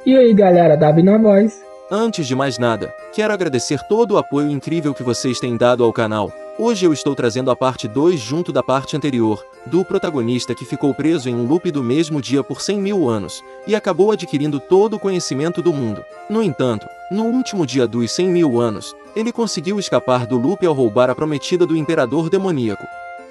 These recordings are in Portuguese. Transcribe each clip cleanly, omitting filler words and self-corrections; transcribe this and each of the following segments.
E aí galera, Davi na voz. Antes de mais nada, quero agradecer todo o apoio incrível que vocês têm dado ao canal. Hoje eu estou trazendo a parte 2 junto da parte anterior, do protagonista que ficou preso em um loop do mesmo dia por 100 mil anos, e acabou adquirindo todo o conhecimento do mundo. No entanto, no último dia dos 100 mil anos, ele conseguiu escapar do loop ao roubar a prometida do Imperador Demoníaco.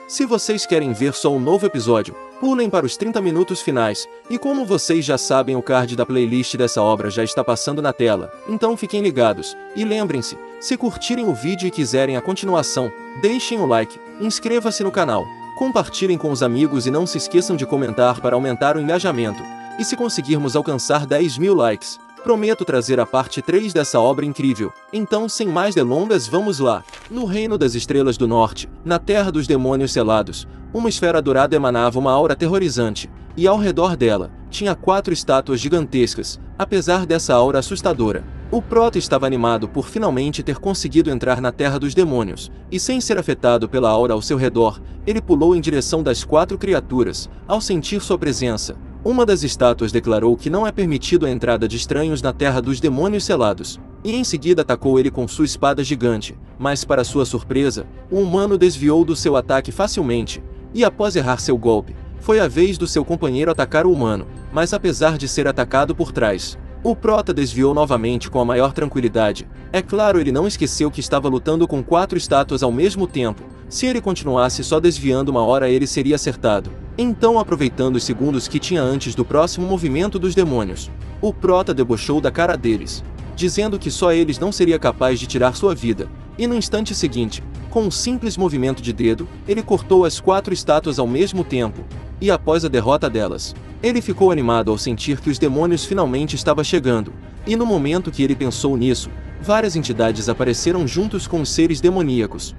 Se vocês querem ver só um novo episódio, pulem para os 30 minutos finais, e como vocês já sabem, o card da playlist dessa obra já está passando na tela, então fiquem ligados, e lembrem-se, se curtirem o vídeo e quiserem a continuação, deixem o like, inscreva-se no canal, compartilhem com os amigos e não se esqueçam de comentar para aumentar o engajamento, e se conseguirmos alcançar 10 mil likes, prometo trazer a parte 3 dessa obra incrível. Então, sem mais delongas, vamos lá. No Reino das Estrelas do Norte, na Terra dos Demônios Selados, uma esfera dourada emanava uma aura aterrorizante, e ao redor dela, tinha 4 estátuas gigantescas. Apesar dessa aura assustadora, o Prota estava animado por finalmente ter conseguido entrar na Terra dos Demônios, e sem ser afetado pela aura ao seu redor, ele pulou em direção das 4 criaturas. Ao sentir sua presença, uma das estátuas declarou que não é permitido a entrada de estranhos na Terra dos Demônios Selados, e em seguida atacou ele com sua espada gigante, mas para sua surpresa, o humano desviou do seu ataque facilmente, e após errar seu golpe, foi a vez do seu companheiro atacar o humano, mas apesar de ser atacado por trás, o Prota desviou novamente com a maior tranquilidade. É claro, ele não esqueceu que estava lutando com 4 estátuas ao mesmo tempo. Se ele continuasse só desviando, uma hora ele seria acertado. Então, aproveitando os segundos que tinha antes do próximo movimento dos demônios, o Prota debochou da cara deles, dizendo que só eles não seria capaz de tirar sua vida. E no instante seguinte, com um simples movimento de dedo, ele cortou as 4 estátuas ao mesmo tempo. E após a derrota delas, ele ficou animado ao sentir que os demônios finalmente estavam chegando, e no momento que ele pensou nisso, várias entidades apareceram juntos com os seres demoníacos.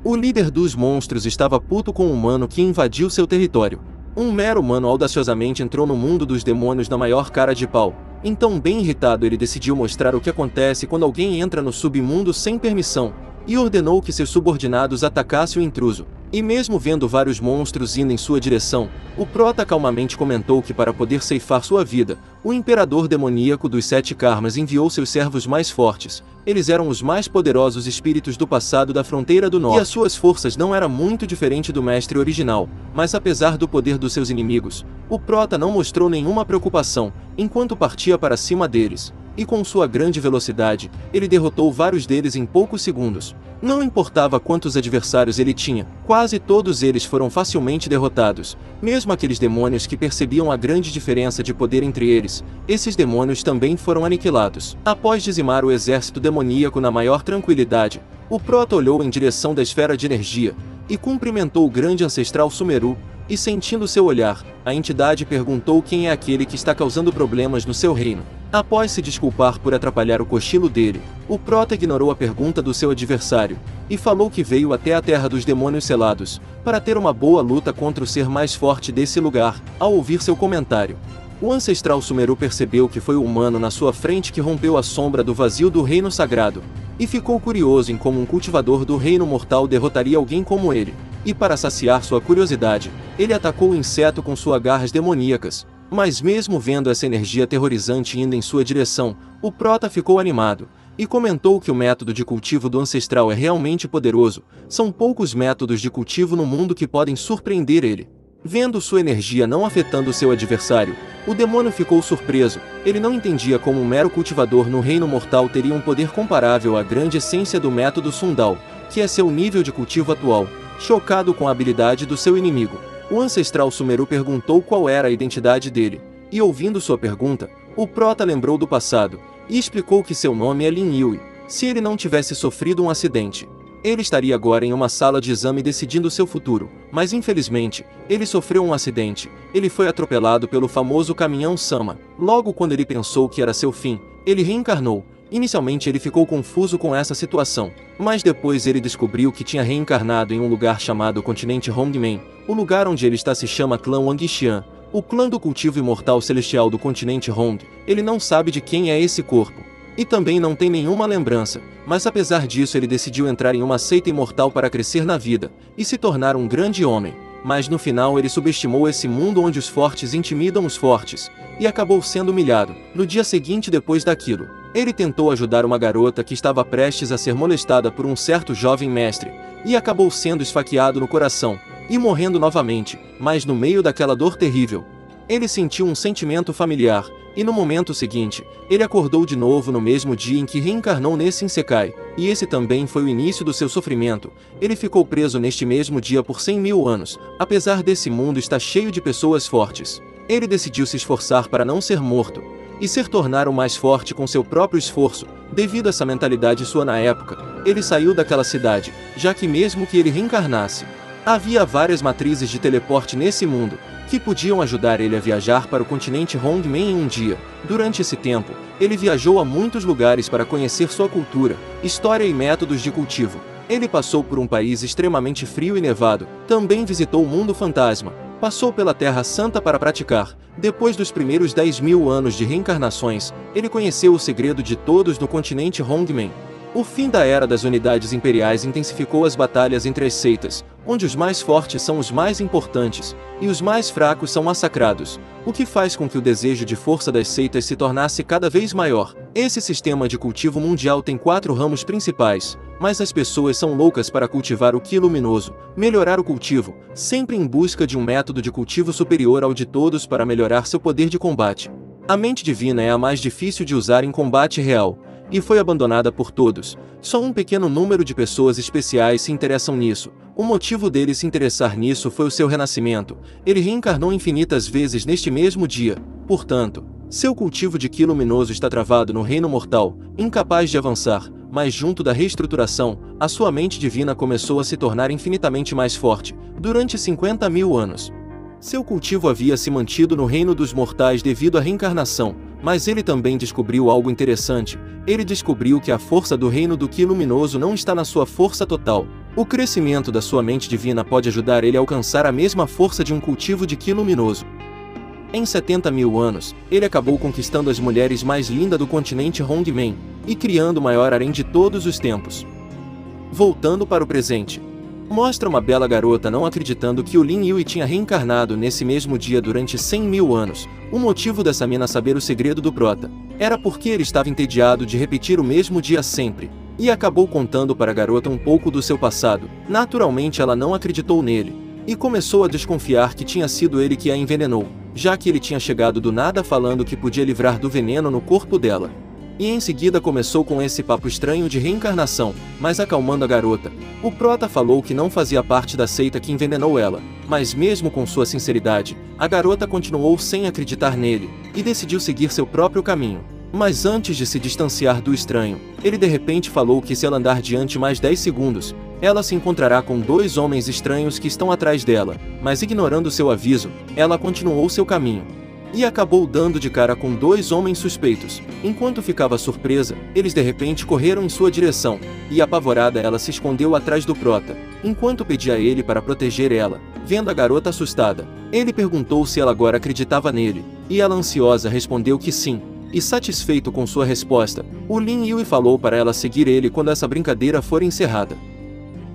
O líder dos monstros estava puto com o humano que invadiu seu território. Um mero humano audaciosamente entrou no mundo dos demônios na maior cara de pau. Então, bem irritado, ele decidiu mostrar o que acontece quando alguém entra no submundo sem permissão, e ordenou que seus subordinados atacassem o intruso. E mesmo vendo vários monstros indo em sua direção, o Prota calmamente comentou que para poder ceifar sua vida, o Imperador Demoníaco dos 7 Karmas enviou seus servos mais fortes. Eles eram os mais poderosos espíritos do passado da Fronteira do Norte. E as suas forças não eram muito diferente do mestre original, mas apesar do poder dos seus inimigos, o Prota não mostrou nenhuma preocupação, enquanto partia para cima deles. E com sua grande velocidade, ele derrotou vários deles em poucos segundos. Não importava quantos adversários ele tinha, quase todos eles foram facilmente derrotados. Mesmo aqueles demônios que percebiam a grande diferença de poder entre eles, esses demônios também foram aniquilados. Após dizimar o exército demoníaco na maior tranquilidade, o Prota olhou em direção da esfera de energia, e cumprimentou o grande ancestral Sumeru, e sentindo seu olhar, a entidade perguntou quem é aquele que está causando problemas no seu reino. Após se desculpar por atrapalhar o cochilo dele, o Prota ignorou a pergunta do seu adversário, e falou que veio até a Terra dos Demônios Selados, para ter uma boa luta contra o ser mais forte desse lugar. Ao ouvir seu comentário, o ancestral Sumeru percebeu que foi o humano na sua frente que rompeu a sombra do vazio do reino sagrado, e ficou curioso em como um cultivador do reino mortal derrotaria alguém como ele. E para saciar sua curiosidade, ele atacou o inseto com suas garras demoníacas. Mas mesmo vendo essa energia aterrorizante indo em sua direção, o Prota ficou animado, e comentou que o método de cultivo do ancestral é realmente poderoso. São poucos métodos de cultivo no mundo que podem surpreender ele. Vendo sua energia não afetando seu adversário, o demônio ficou surpreso. Ele não entendia como um mero cultivador no reino mortal teria um poder comparável à grande essência do método Sundal, que é seu nível de cultivo atual. Chocado com a habilidade do seu inimigo, o ancestral Sumeru perguntou qual era a identidade dele, e ouvindo sua pergunta, o Prota lembrou do passado, e explicou que seu nome é Lin Yui. Se ele não tivesse sofrido um acidente, ele estaria agora em uma sala de exame decidindo seu futuro, mas infelizmente, ele sofreu um acidente. Ele foi atropelado pelo famoso caminhão Sama. Logo quando ele pensou que era seu fim, ele reencarnou. Inicialmente ele ficou confuso com essa situação, mas depois ele descobriu que tinha reencarnado em um lugar chamado Continente Hongmen. O lugar onde ele está se chama Clã Wangxian, o clã do cultivo imortal celestial do Continente Hong. Ele não sabe de quem é esse corpo, e também não tem nenhuma lembrança, mas apesar disso ele decidiu entrar em uma seita imortal para crescer na vida, e se tornar um grande homem. Mas no final ele subestimou esse mundo onde os fortes intimidam os fortes, e acabou sendo humilhado. No dia seguinte depois daquilo, ele tentou ajudar uma garota que estava prestes a ser molestada por um certo jovem mestre, e acabou sendo esfaqueado no coração, e morrendo novamente, mas no meio daquela dor terrível. Ele sentiu um sentimento familiar, e no momento seguinte, ele acordou de novo no mesmo dia em que reencarnou nesse Isekai, e esse também foi o início do seu sofrimento. Ele ficou preso neste mesmo dia por 100.000 anos, apesar desse mundo estar cheio de pessoas fortes. Ele decidiu se esforçar para não ser morto, e se tornar o mais forte com seu próprio esforço. Devido a essa mentalidade sua na época, ele saiu daquela cidade, já que mesmo que ele reencarnasse, havia várias matrizes de teleporte nesse mundo, que podiam ajudar ele a viajar para o continente Hongmen em um dia. Durante esse tempo, ele viajou a muitos lugares para conhecer sua cultura, história e métodos de cultivo. Ele passou por um país extremamente frio e nevado, também visitou o mundo fantasma, passou pela Terra Santa para praticar. Depois dos primeiros 10.000 anos de reencarnações, ele conheceu o segredo de todos no continente Hongmen. O fim da Era das Unidades Imperiais intensificou as batalhas entre as seitas, onde os mais fortes são os mais importantes, e os mais fracos são massacrados, o que faz com que o desejo de força das seitas se tornasse cada vez maior. Esse sistema de cultivo mundial tem 4 ramos principais, mas as pessoas são loucas para cultivar o Ki luminoso, melhorar o cultivo, sempre em busca de um método de cultivo superior ao de todos para melhorar seu poder de combate. A mente divina é a mais difícil de usar em combate real, e foi abandonada por todos. Só um pequeno número de pessoas especiais se interessam nisso. O motivo dele se interessar nisso foi o seu renascimento. Ele reencarnou infinitas vezes neste mesmo dia. Portanto, seu cultivo de Ki luminoso está travado no reino mortal, incapaz de avançar, mas junto da reestruturação, a sua mente divina começou a se tornar infinitamente mais forte, durante 50.000 anos. Seu cultivo havia se mantido no reino dos mortais devido à reencarnação, mas ele também descobriu algo interessante. Ele descobriu que a força do reino do Ki luminoso não está na sua força total. O crescimento da sua mente divina pode ajudar ele a alcançar a mesma força de um cultivo de Ki luminoso. Em 70.000 anos, ele acabou conquistando as mulheres mais lindas do continente Hongmen, e criando o maior harém de todos os tempos. Voltando para o presente, mostra uma bela garota não acreditando que o Lin Yue tinha reencarnado nesse mesmo dia durante 100.000 anos. O motivo dessa mina saber o segredo do Prota era porque ele estava entediado de repetir o mesmo dia sempre, e acabou contando para a garota um pouco do seu passado. Naturalmente ela não acreditou nele, e começou a desconfiar que tinha sido ele que a envenenou, já que ele tinha chegado do nada falando que podia livrar do veneno no corpo dela. E em seguida começou com esse papo estranho de reencarnação, mas acalmando a garota. O Prota falou que não fazia parte da seita que envenenou ela, mas mesmo com sua sinceridade, a garota continuou sem acreditar nele, e decidiu seguir seu próprio caminho. Mas antes de se distanciar do estranho, ele de repente falou que se ela andar diante mais 10 segundos, ela se encontrará com 2 homens estranhos que estão atrás dela, mas ignorando seu aviso, ela continuou seu caminho. E acabou dando de cara com 2 homens suspeitos. Enquanto ficava surpresa, eles de repente correram em sua direção, e apavorada ela se escondeu atrás do Prota, enquanto pedia a ele para proteger ela. Vendo a garota assustada, ele perguntou se ela agora acreditava nele, e ela ansiosa respondeu que sim. E satisfeito com sua resposta, o Lin Yue falou para ela seguir ele quando essa brincadeira for encerrada.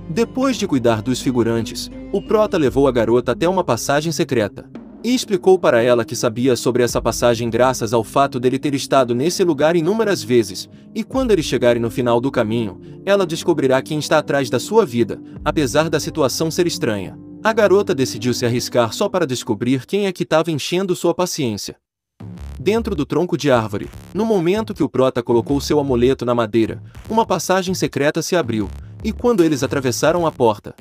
Depois de cuidar dos figurantes, o Prota levou a garota até uma passagem secreta, e explicou para ela que sabia sobre essa passagem graças ao fato dele ter estado nesse lugar inúmeras vezes, e quando eles chegarem no final do caminho, ela descobrirá quem está atrás da sua vida, apesar da situação ser estranha. A garota decidiu se arriscar só para descobrir quem é que estava enchendo sua paciência. Dentro do tronco de árvore, no momento que o Prota colocou seu amuleto na madeira, uma passagem secreta se abriu, e quando eles atravessaram a porta,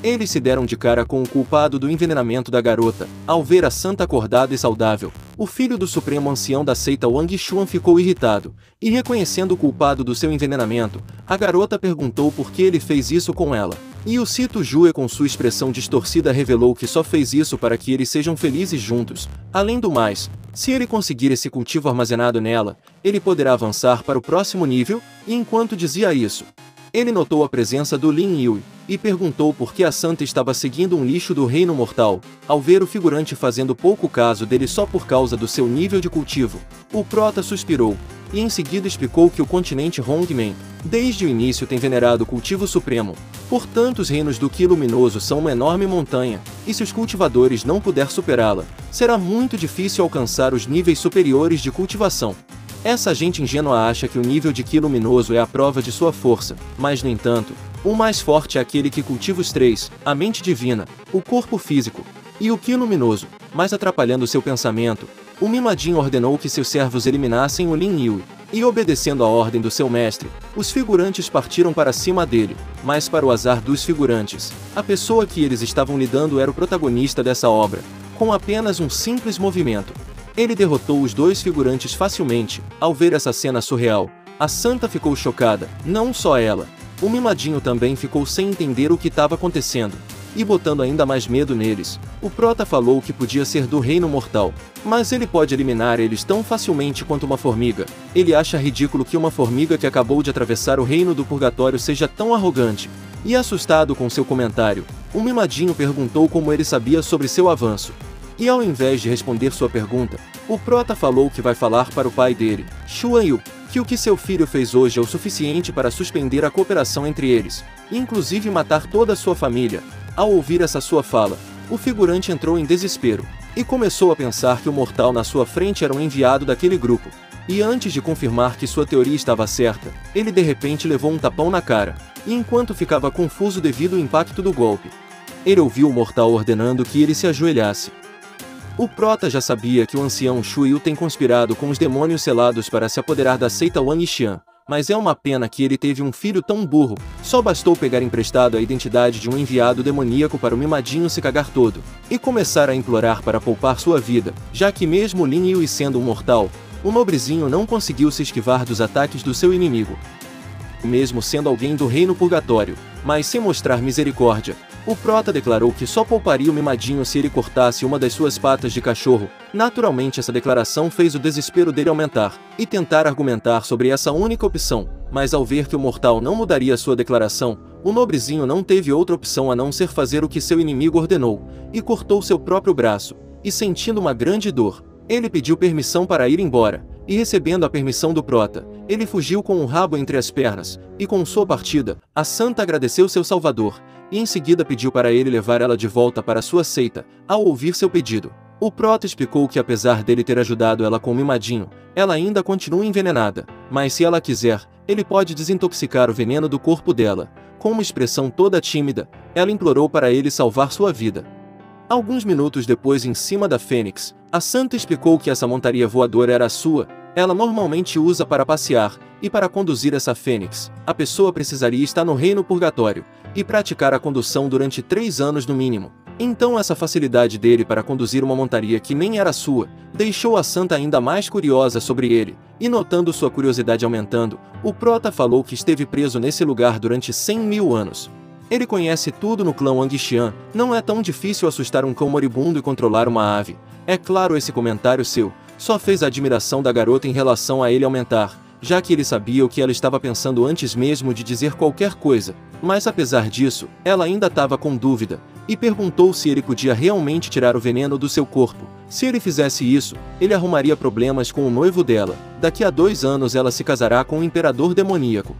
eles se deram de cara com o culpado do envenenamento da garota. Ao ver a santa acordada e saudável, o filho do supremo ancião da seita Wang Xuan ficou irritado, e reconhecendo o culpado do seu envenenamento, a garota perguntou por que ele fez isso com ela. E o Cito Jue com sua expressão distorcida revelou que só fez isso para que eles sejam felizes juntos. Além do mais, se ele conseguir esse cultivo armazenado nela, ele poderá avançar para o próximo nível, e enquanto dizia isso, ele notou a presença do Lin Yue, e perguntou por que a santa estava seguindo um lixo do reino mortal. Ao ver o figurante fazendo pouco caso dele só por causa do seu nível de cultivo, o Prota suspirou, e em seguida explicou que o continente Hongmen Desde o início tem venerado o cultivo supremo. Portanto, os reinos do Ki luminoso são uma enorme montanha, e se os cultivadores não puder superá-la, será muito difícil alcançar os níveis superiores de cultivação. Essa gente ingênua acha que o nível de Ki luminoso é a prova de sua força, mas no entanto, o mais forte é aquele que cultiva os três, a mente divina, o corpo físico e o Ki luminoso. Mas atrapalhando seu pensamento, o mimadinho ordenou que seus servos eliminassem o Lin Yue, e obedecendo a ordem do seu mestre, os figurantes partiram para cima dele. Mas para o azar dos figurantes, a pessoa que eles estavam lidando era o protagonista dessa obra. Com apenas um simples movimento, ele derrotou os dois figurantes facilmente. Ao ver essa cena surreal, a santa ficou chocada, não só ela. O mimadinho também ficou sem entender o que estava acontecendo. E botando ainda mais medo neles, o prota falou que podia ser do reino mortal, mas ele pode eliminar eles tão facilmente quanto uma formiga. Ele acha ridículo que uma formiga que acabou de atravessar o reino do purgatório seja tão arrogante. E assustado com seu comentário, o mimadinho perguntou como ele sabia sobre seu avanço. E ao invés de responder sua pergunta, o prota falou que vai falar para o pai dele, Xuan Yu, que o que seu filho fez hoje é o suficiente para suspender a cooperação entre eles, e inclusive matar toda a sua família. Ao ouvir essa sua fala, o figurante entrou em desespero, e começou a pensar que o mortal na sua frente era um enviado daquele grupo. E antes de confirmar que sua teoria estava certa, ele de repente levou um tapão na cara, e enquanto ficava confuso devido ao impacto do golpe, ele ouviu o mortal ordenando que ele se ajoelhasse. O prota já sabia que o ancião Shu Yu tem conspirado com os demônios selados para se apoderar da seita Wang Yixian. Mas é uma pena que ele teve um filho tão burro. Só bastou pegar emprestado a identidade de um enviado demoníaco para o mimadinho se cagar todo, e começar a implorar para poupar sua vida, já que mesmo Lin Yue sendo um mortal, o nobrezinho não conseguiu se esquivar dos ataques do seu inimigo. Mesmo sendo alguém do reino purgatório, mas sem mostrar misericórdia, o prota declarou que só pouparia o mimadinho se ele cortasse uma das suas patas de cachorro. Naturalmente essa declaração fez o desespero dele aumentar, e tentar argumentar sobre essa única opção, mas ao ver que o mortal não mudaria sua declaração, o nobrezinho não teve outra opção a não ser fazer o que seu inimigo ordenou, e cortou seu próprio braço, e sentindo uma grande dor, ele pediu permissão para ir embora, e recebendo a permissão do prota, ele fugiu com o rabo entre as pernas, e com sua partida, a santa agradeceu seu salvador, e em seguida pediu para ele levar ela de volta para sua seita. Ao ouvir seu pedido, o prota explicou que apesar dele ter ajudado ela com o mimadinho, ela ainda continua envenenada, mas se ela quiser, ele pode desintoxicar o veneno do corpo dela. Com uma expressão toda tímida, ela implorou para ele salvar sua vida. Alguns minutos depois, em cima da Fênix, a santa explicou que essa montaria voadora era a sua. Ela normalmente usa para passear, e para conduzir essa Fênix, a pessoa precisaria estar no reino purgatório, e praticar a condução durante 3 anos no mínimo. Então essa facilidade dele para conduzir uma montaria que nem era sua, deixou a santa ainda mais curiosa sobre ele, e notando sua curiosidade aumentando, o prota falou que esteve preso nesse lugar durante 100.000 anos. Ele conhece tudo no clã Wang Yixian, não é tão difícil assustar um cão moribundo e controlar uma ave. É claro, esse comentário seu só fez a admiração da garota em relação a ele aumentar, já que ele sabia o que ela estava pensando antes mesmo de dizer qualquer coisa. Mas apesar disso, ela ainda estava com dúvida, e perguntou se ele podia realmente tirar o veneno do seu corpo. Se ele fizesse isso, ele arrumaria problemas com o noivo dela. Daqui a 2 anos ela se casará com o imperador demoníaco.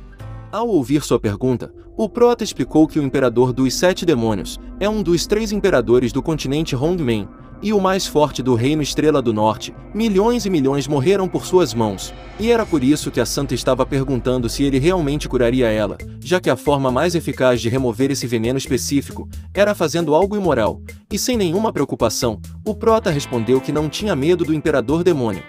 Ao ouvir sua pergunta, o prota explicou que o imperador dos 7 demônios é um dos 3 imperadores do continente Hongmen, e o mais forte do reino Estrela do Norte. Milhões e milhões morreram por suas mãos, e era por isso que a santa estava perguntando se ele realmente curaria ela, já que a forma mais eficaz de remover esse veneno específico era fazendo algo imoral. E sem nenhuma preocupação, o prota respondeu que não tinha medo do imperador demônio.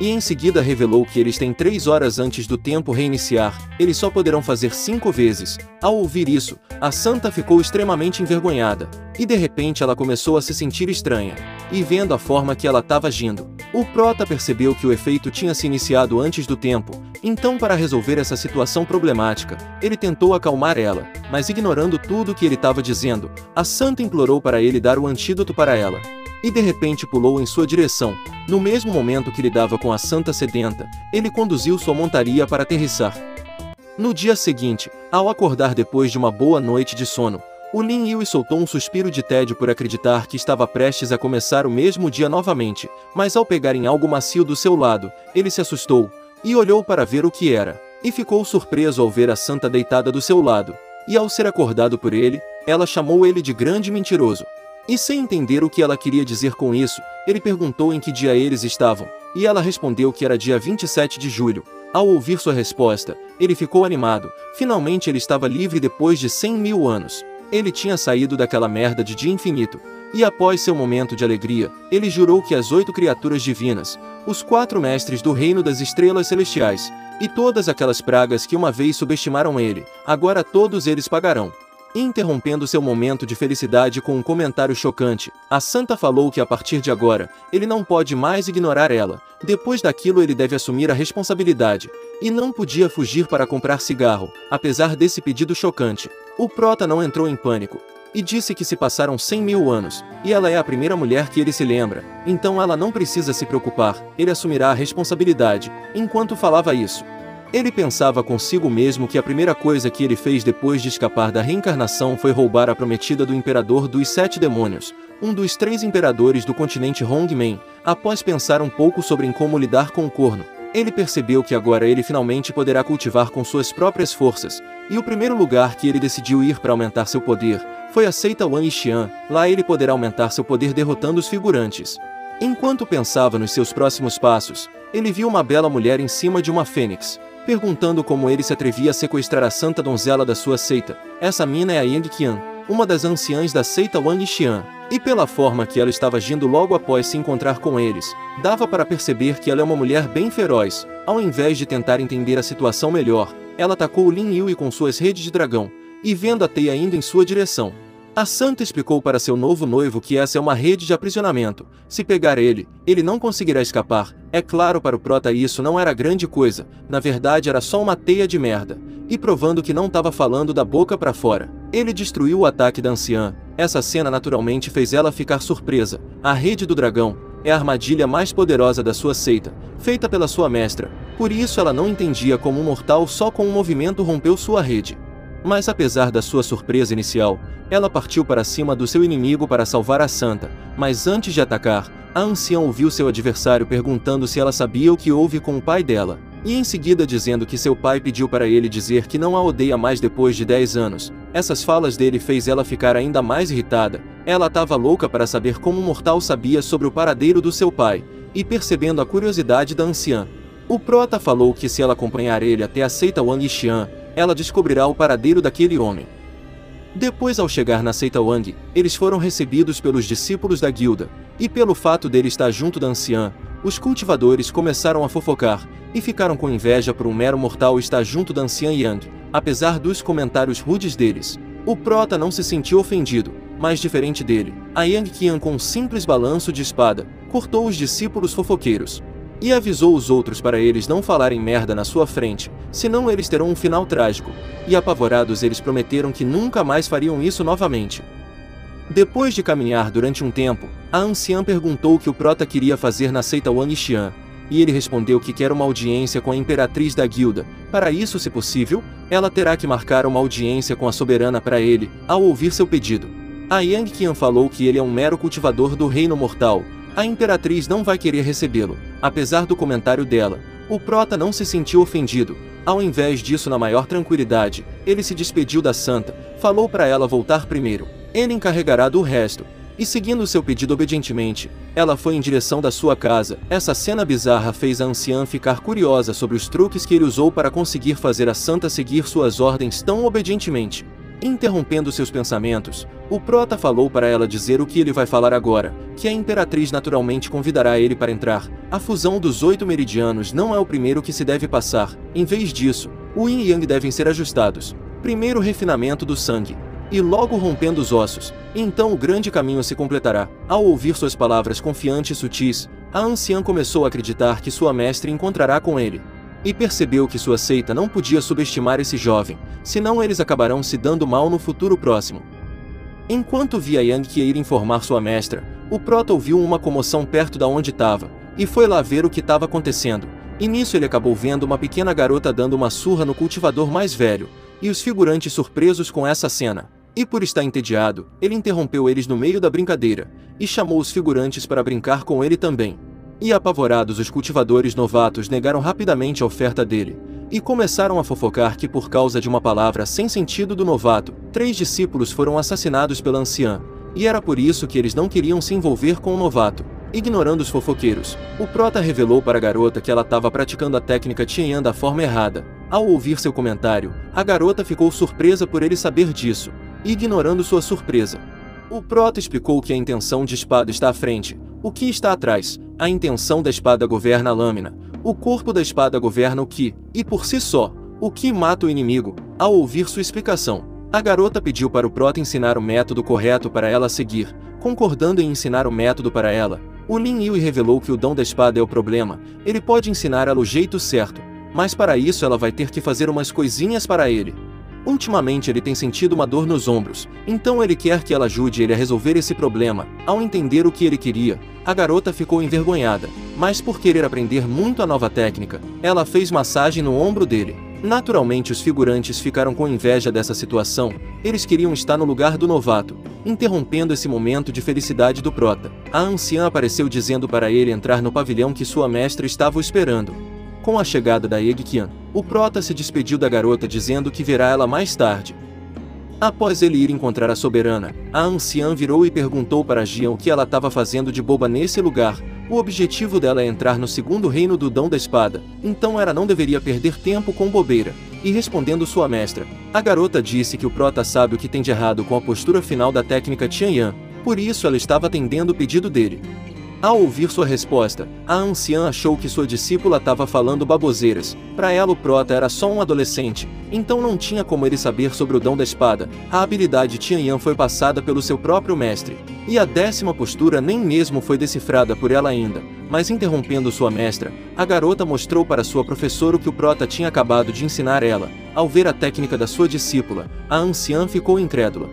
E em seguida revelou que eles têm 3 horas antes do tempo reiniciar, eles só poderão fazer 5 vezes. Ao ouvir isso, a santa ficou extremamente envergonhada, e de repente ela começou a se sentir estranha. E vendo a forma que ela estava agindo, o prota percebeu que o efeito tinha se iniciado antes do tempo. Então, para resolver essa situação problemática, ele tentou acalmar ela, mas ignorando tudo o que ele estava dizendo, a santa implorou para ele dar o antídoto para ela. E de repente pulou em sua direção. No mesmo momento que lidava com a santa sedenta, ele conduziu sua montaria para aterrissar. No dia seguinte, ao acordar depois de uma boa noite de sono, o Lin Yue soltou um suspiro de tédio por acreditar que estava prestes a começar o mesmo dia novamente, mas ao pegar em algo macio do seu lado, ele se assustou, e olhou para ver o que era. e ficou surpreso ao ver a santa deitada do seu lado, e ao ser acordado por ele, ela chamou ele de grande mentiroso. E sem entender o que ela queria dizer com isso, ele perguntou em que dia eles estavam, e ela respondeu que era dia 27 de julho. Ao ouvir sua resposta, ele ficou animado, finalmente ele estava livre depois de 100.000 anos. Ele tinha saído daquela merda de dia infinito, e após seu momento de alegria, ele jurou que as 8 criaturas divinas, os 4 mestres do reino das estrelas celestiais, e todas aquelas pragas que uma vez subestimaram ele, agora todos eles pagarão. Interrompendo seu momento de felicidade com um comentário chocante, a santa falou que a partir de agora, ele não pode mais ignorar ela. Depois daquilo ele deve assumir a responsabilidade, e não podia fugir para comprar cigarro, apesar desse pedido chocante. O prota não entrou em pânico, e disse que se passaram 100.000 anos, e ela é a primeira mulher que ele se lembra, então ela não precisa se preocupar, ele assumirá a responsabilidade. Enquanto falava isso, ele pensava consigo mesmo que a primeira coisa que ele fez depois de escapar da reencarnação foi roubar a prometida do imperador dos 7 demônios, um dos 3 imperadores do continente Hongmen. Após pensar um pouco sobre como lidar com o corno, ele percebeu que agora ele finalmente poderá cultivar com suas próprias forças, e o primeiro lugar que ele decidiu ir para aumentar seu poder foi a seita Wang Xian. Lá ele poderá aumentar seu poder derrotando os figurantes. Enquanto pensava nos seus próximos passos, ele viu uma bela mulher em cima de uma fênix, perguntando como ele se atrevia a sequestrar a santa donzela da sua seita. Essa mina é a Yang Qian, uma das anciãs da seita Wang Xian, e pela forma que ela estava agindo logo após se encontrar com eles, dava para perceber que ela é uma mulher bem feroz. Ao invés de tentar entender a situação melhor, ela atacou Lin Yue com suas redes de dragão, e vendo a teia indo em sua direção, a santa explicou para seu novo noivo que essa é uma rede de aprisionamento. Se pegar ele, ele não conseguirá escapar. É claro, para o prota isso não era grande coisa, na verdade era só uma teia de merda. E provando que não estava falando da boca para fora, ele destruiu o ataque da anciã. Essa cena naturalmente fez ela ficar surpresa. A rede do dragão é a armadilha mais poderosa da sua seita, feita pela sua mestra. Por isso ela não entendia como um mortal só com um movimento rompeu sua rede. Mas apesar da sua surpresa inicial, ela partiu para cima do seu inimigo para salvar a santa. Mas antes de atacar, a anciã ouviu seu adversário perguntando se ela sabia o que houve com o pai dela, e em seguida dizendo que seu pai pediu para ele dizer que não a odeia mais depois de 10 anos. Essas falas dele fez ela ficar ainda mais irritada. Ela estava louca para saber como um mortal sabia sobre o paradeiro do seu pai, e percebendo a curiosidade da anciã, o prota falou que se ela acompanhar ele até a seita Wang Xian, ela descobrirá o paradeiro daquele homem. Depois, ao chegar na seita Wang, eles foram recebidos pelos discípulos da guilda, e pelo fato dele estar junto da anciã, os cultivadores começaram a fofocar, e ficaram com inveja por um mero mortal estar junto da anciã Yang. Apesar dos comentários rudes deles, o prota não se sentiu ofendido, mas diferente dele, a Yang Qian com um simples balanço de espada, cortou os discípulos fofoqueiros, e avisou os outros para eles não falarem merda na sua frente, senão eles terão um final trágico, e apavorados eles prometeram que nunca mais fariam isso novamente. Depois de caminhar durante um tempo, a anciã perguntou o que o prota queria fazer na seita Wang Xian, e ele respondeu que quer uma audiência com a imperatriz da guilda. Para isso, se possível, ela terá que marcar uma audiência com a soberana para ele. Ao ouvir seu pedido, a Yang Qian falou que ele é um mero cultivador do reino mortal. A imperatriz não vai querer recebê-lo. Apesar do comentário dela, o prota não se sentiu ofendido. Ao invés disso, na maior tranquilidade, ele se despediu da santa, falou para ela voltar primeiro. Ele encarregará do resto. E seguindo seu pedido obedientemente, ela foi em direção da sua casa. Essa cena bizarra fez a anciã ficar curiosa sobre os truques que ele usou para conseguir fazer a santa seguir suas ordens tão obedientemente. Interrompendo seus pensamentos, o prota falou para ela dizer o que ele vai falar agora, que a imperatriz naturalmente convidará ele para entrar. A fusão dos 8 meridianos não é o primeiro que se deve passar. Em vez disso, o yin e yang devem ser ajustados. Primeiro o refinamento do sangue, e logo rompendo os ossos. Então o grande caminho se completará. Ao ouvir suas palavras confiantes e sutis, a anciã começou a acreditar que sua mestre encontrará com ele. E percebeu que sua seita não podia subestimar esse jovem, senão eles acabarão se dando mal no futuro próximo. Enquanto via Yang que ia ir informar sua mestra, o prota ouviu uma comoção perto da onde estava, e foi lá ver o que estava acontecendo. E nisso ele acabou vendo uma pequena garota dando uma surra no cultivador mais velho, e os figurantes surpresos com essa cena. E por estar entediado, ele interrompeu eles no meio da brincadeira, e chamou os figurantes para brincar com ele também. E apavorados, os cultivadores novatos negaram rapidamente a oferta dele. e começaram a fofocar que por causa de uma palavra sem sentido do novato, 3 discípulos foram assassinados pela anciã, e era por isso que eles não queriam se envolver com o novato. Ignorando os fofoqueiros, o prota revelou para a garota que ela estava praticando a técnica Tianyan da forma errada. Ao ouvir seu comentário, a garota ficou surpresa por ele saber disso, e ignorando sua surpresa, o prota explicou que a intenção de espada está à frente, o que está atrás. A intenção da espada governa a lâmina, o corpo da espada governa o ki, e por si só, o ki mata o inimigo. Ao ouvir sua explicação, a garota pediu para o prota ensinar o método correto para ela seguir. Concordando em ensinar o método para ela, o Lin Yue revelou que o dom da espada é o problema. Ele pode ensinar ela o jeito certo, mas para isso ela vai ter que fazer umas coisinhas para ele. Ultimamente ele tem sentido uma dor nos ombros, então ele quer que ela ajude ele a resolver esse problema. Ao entender o que ele queria, a garota ficou envergonhada, mas por querer aprender muito a nova técnica, ela fez massagem no ombro dele. Naturalmente os figurantes ficaram com inveja dessa situação, eles queriam estar no lugar do novato. Interrompendo esse momento de felicidade do prota, a anciã apareceu dizendo para ele entrar no pavilhão que sua mestra estava o esperando. Com a chegada da Egqian, o prota se despediu da garota dizendo que verá ela mais tarde. Após ele ir encontrar a soberana, a anciã virou e perguntou para Jian o que ela estava fazendo de boba nesse lugar. O objetivo dela é entrar no segundo reino do dom da espada, então ela não deveria perder tempo com bobeira. E respondendo sua mestra, a garota disse que o prota sabe o que tem de errado com a postura final da técnica Tianyan, por isso ela estava atendendo o pedido dele. Ao ouvir sua resposta, a anciã achou que sua discípula estava falando baboseiras. Para ela o prota era só um adolescente, então não tinha como ele saber sobre o dom da espada. A habilidade Tianyan foi passada pelo seu próprio mestre, e a 10ª postura nem mesmo foi decifrada por ela ainda. Mas interrompendo sua mestra, a garota mostrou para sua professora o que o prota tinha acabado de ensinar ela. Ao ver a técnica da sua discípula, a anciã ficou incrédula.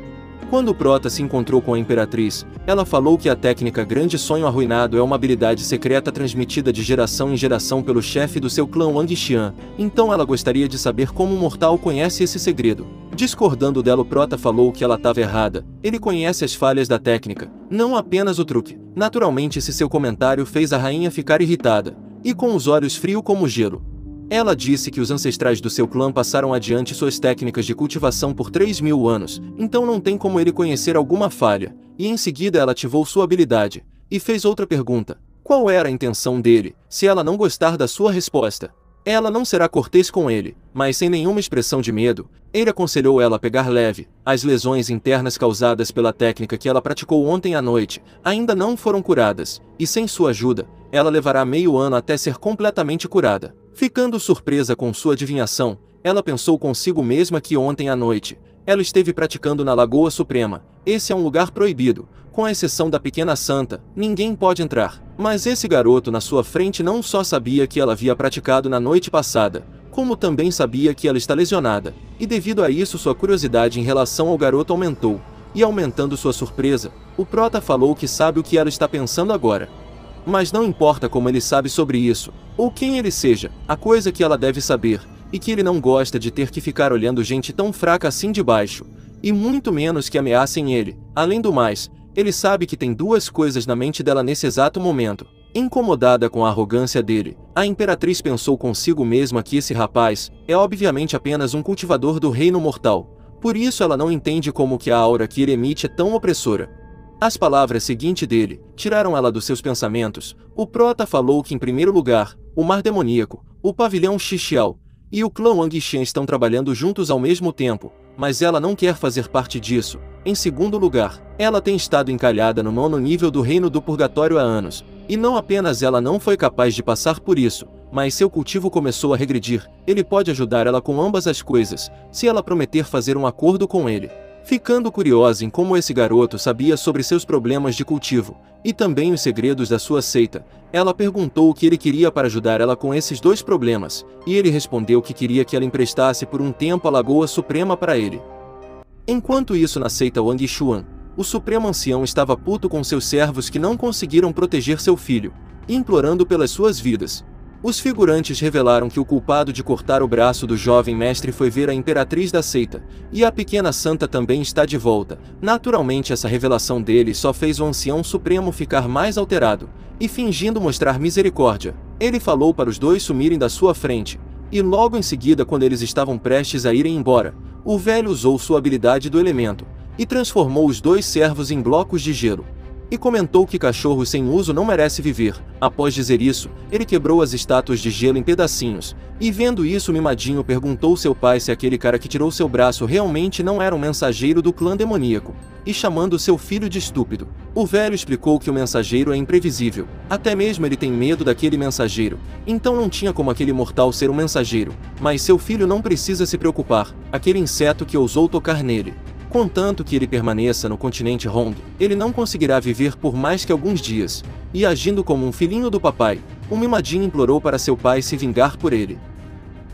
Quando o prota se encontrou com a imperatriz, ela falou que a técnica Grande Sonho Arruinado é uma habilidade secreta transmitida de geração em geração pelo chefe do seu clã Wang Xian, então ela gostaria de saber como um mortal conhece esse segredo. Discordando dela, o prota falou que ela estava errada, ele conhece as falhas da técnica, não apenas o truque. Naturalmente esse seu comentário fez a rainha ficar irritada, e com os olhos frios como gelo. Ela disse que os ancestrais do seu clã passaram adiante suas técnicas de cultivação por 3.000 anos, então não tem como ele conhecer alguma falha, e em seguida ela ativou sua habilidade, e fez outra pergunta. Qual era a intenção dele? Se ela não gostar da sua resposta, ela não será cortês com ele, mas sem nenhuma expressão de medo, ele aconselhou ela a pegar leve. As lesões internas causadas pela técnica que ela praticou ontem à noite ainda não foram curadas, e sem sua ajuda, ela levará meio ano até ser completamente curada. Ficando surpresa com sua adivinhação, ela pensou consigo mesma que ontem à noite, ela esteve praticando na Lagoa Suprema. Esse é um lugar proibido, com exceção da pequena santa, ninguém pode entrar. Mas esse garoto na sua frente não só sabia que ela havia praticado na noite passada, como também sabia que ela está lesionada, e devido a isso sua curiosidade em relação ao garoto aumentou, e aumentando sua surpresa, o prota falou que sabe o que ela está pensando agora. Mas não importa como ele sabe sobre isso, ou quem ele seja, a coisa que ela deve saber, e que ele não gosta de ter que ficar olhando gente tão fraca assim de baixo, e muito menos que ameacem ele. Além do mais, ele sabe que tem duas coisas na mente dela nesse exato momento. Incomodada com a arrogância dele, a imperatriz pensou consigo mesma que esse rapaz é obviamente apenas um cultivador do reino mortal, por isso ela não entende como que a aura que ele emite é tão opressora. As palavras seguintes dele tiraram ela dos seus pensamentos. O prota falou que em primeiro lugar, o mar demoníaco, o pavilhão Xixiao e o clã Wang Xian estão trabalhando juntos ao mesmo tempo, mas ela não quer fazer parte disso. Em segundo lugar, ela tem estado encalhada no 9º nível do reino do purgatório há anos, e não apenas ela não foi capaz de passar por isso, mas seu cultivo começou a regredir. Ele pode ajudar ela com ambas as coisas, se ela prometer fazer um acordo com ele. Ficando curiosa em como esse garoto sabia sobre seus problemas de cultivo, e também os segredos da sua seita, ela perguntou o que ele queria para ajudar ela com esses dois problemas, e ele respondeu que queria que ela emprestasse por um tempo a Lagoa Suprema para ele. Enquanto isso na seita Wang Xuan, o Supremo Ancião estava puto com seus servos que não conseguiram proteger seu filho, implorando pelas suas vidas. Os figurantes revelaram que o culpado de cortar o braço do jovem mestre foi ver a imperatriz da seita, e a pequena santa também está de volta. Naturalmente essa revelação dele só fez o ancião supremo ficar mais alterado, e fingindo mostrar misericórdia, ele falou para os dois sumirem da sua frente. E logo em seguida, quando eles estavam prestes a irem embora, o velho usou sua habilidade do elemento e transformou os dois servos em blocos de gelo. E comentou que cachorro sem uso não merece viver. Após dizer isso, ele quebrou as estátuas de gelo em pedacinhos. E vendo isso, Mimadinho perguntou seu pai se aquele cara que tirou seu braço realmente não era um mensageiro do clã demoníaco. E chamando seu filho de estúpido, o velho explicou que o mensageiro é imprevisível. Até mesmo ele tem medo daquele mensageiro. Então não tinha como aquele mortal ser um mensageiro. Mas seu filho não precisa se preocupar. Aquele inseto que ousou tocar nele, contanto que ele permaneça no continente Hong, ele não conseguirá viver por mais que alguns dias. E agindo como um filhinho do papai, o Mimadinho implorou para seu pai se vingar por ele.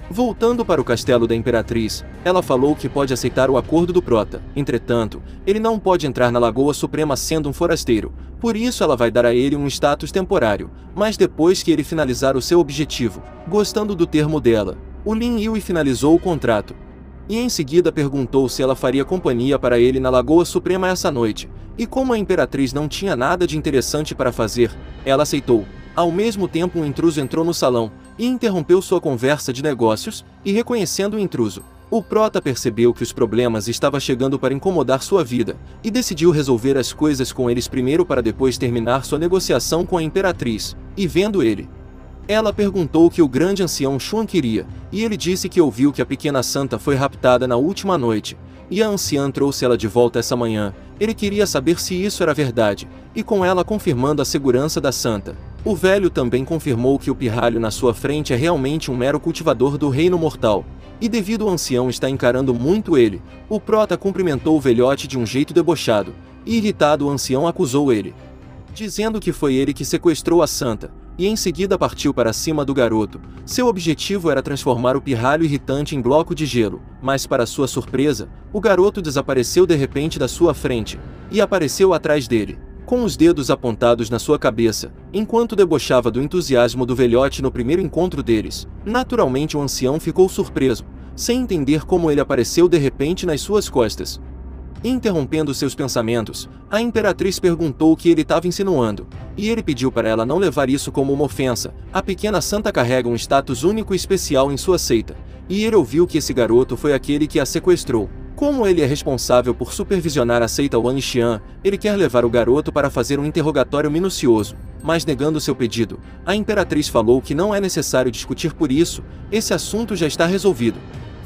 Voltando para o castelo da Imperatriz, ela falou que pode aceitar o acordo do Prota. Entretanto, ele não pode entrar na Lagoa Suprema sendo um forasteiro, por isso ela vai dar a ele um status temporário, mas depois que ele finalizar o seu objetivo. Gostando do termo dela, o Lin Yue finalizou o contrato. E em seguida perguntou se ela faria companhia para ele na Lagoa Suprema essa noite, e como a Imperatriz não tinha nada de interessante para fazer, ela aceitou. Ao mesmo tempo, um intruso entrou no salão e interrompeu sua conversa de negócios, e reconhecendo o intruso, o Prota percebeu que os problemas estavam chegando para incomodar sua vida, e decidiu resolver as coisas com eles primeiro para depois terminar sua negociação com a Imperatriz. E vendo ele, ela perguntou o que o grande ancião Xuan queria, e ele disse que ouviu que a pequena santa foi raptada na última noite, e a anciã trouxe ela de volta essa manhã. Ele queria saber se isso era verdade, e com ela confirmando a segurança da santa. O velho também confirmou que o pirralho na sua frente é realmente um mero cultivador do reino mortal, e devido ao ancião estar encarando muito ele, o Prota cumprimentou o velhote de um jeito debochado, e irritado o ancião acusou ele, dizendo que foi ele que sequestrou a santa, e em seguida partiu para cima do garoto. Seu objetivo era transformar o pirralho irritante em bloco de gelo, mas para sua surpresa, o garoto desapareceu de repente da sua frente, e apareceu atrás dele, com os dedos apontados na sua cabeça, enquanto debochava do entusiasmo do velhote no primeiro encontro deles. Naturalmente o ancião ficou surpreso, sem entender como ele apareceu de repente nas suas costas. Interrompendo seus pensamentos, a Imperatriz perguntou o que ele estava insinuando, e ele pediu para ela não levar isso como uma ofensa. A pequena santa carrega um status único e especial em sua seita, e ele ouviu que esse garoto foi aquele que a sequestrou. Como ele é responsável por supervisionar a seita Wang Xian, ele quer levar o garoto para fazer um interrogatório minucioso, mas negando seu pedido, a Imperatriz falou que não é necessário discutir por isso, esse assunto já está resolvido.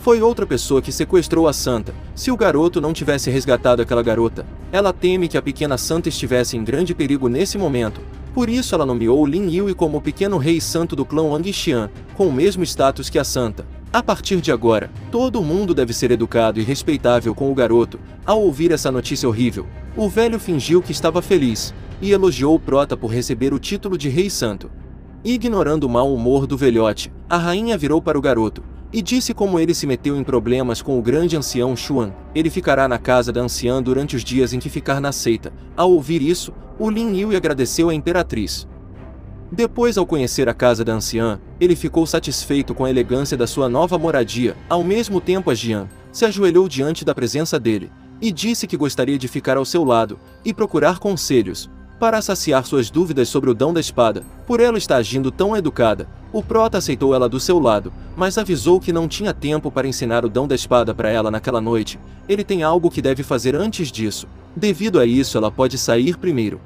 Foi outra pessoa que sequestrou a santa. Se o garoto não tivesse resgatado aquela garota, ela teme que a pequena santa estivesse em grande perigo nesse momento. Por isso ela nomeou Lin Yue como o pequeno rei santo do clã Wang Xian, com o mesmo status que a santa. A partir de agora, todo mundo deve ser educado e respeitável com o garoto. Ao ouvir essa notícia horrível, o velho fingiu que estava feliz, e elogiou o Prota por receber o título de rei santo. Ignorando o mau humor do velhote, a rainha virou para o garoto e disse como ele se meteu em problemas com o grande ancião Xuan. Ele ficará na casa da anciã durante os dias em que ficar na seita. Ao ouvir isso, o Lin Yue agradeceu à Imperatriz. Depois, ao conhecer a casa da anciã, ele ficou satisfeito com a elegância da sua nova moradia. Ao mesmo tempo, a Jian se ajoelhou diante da presença dele e disse que gostaria de ficar ao seu lado e procurar conselhos para saciar suas dúvidas sobre o dom da espada. Por ela estar agindo tão educada, o Prota aceitou ela do seu lado, mas avisou que não tinha tempo para ensinar o dom da espada para ela naquela noite. Ele tem algo que deve fazer antes disso. Devido a isso, ela pode sair primeiro.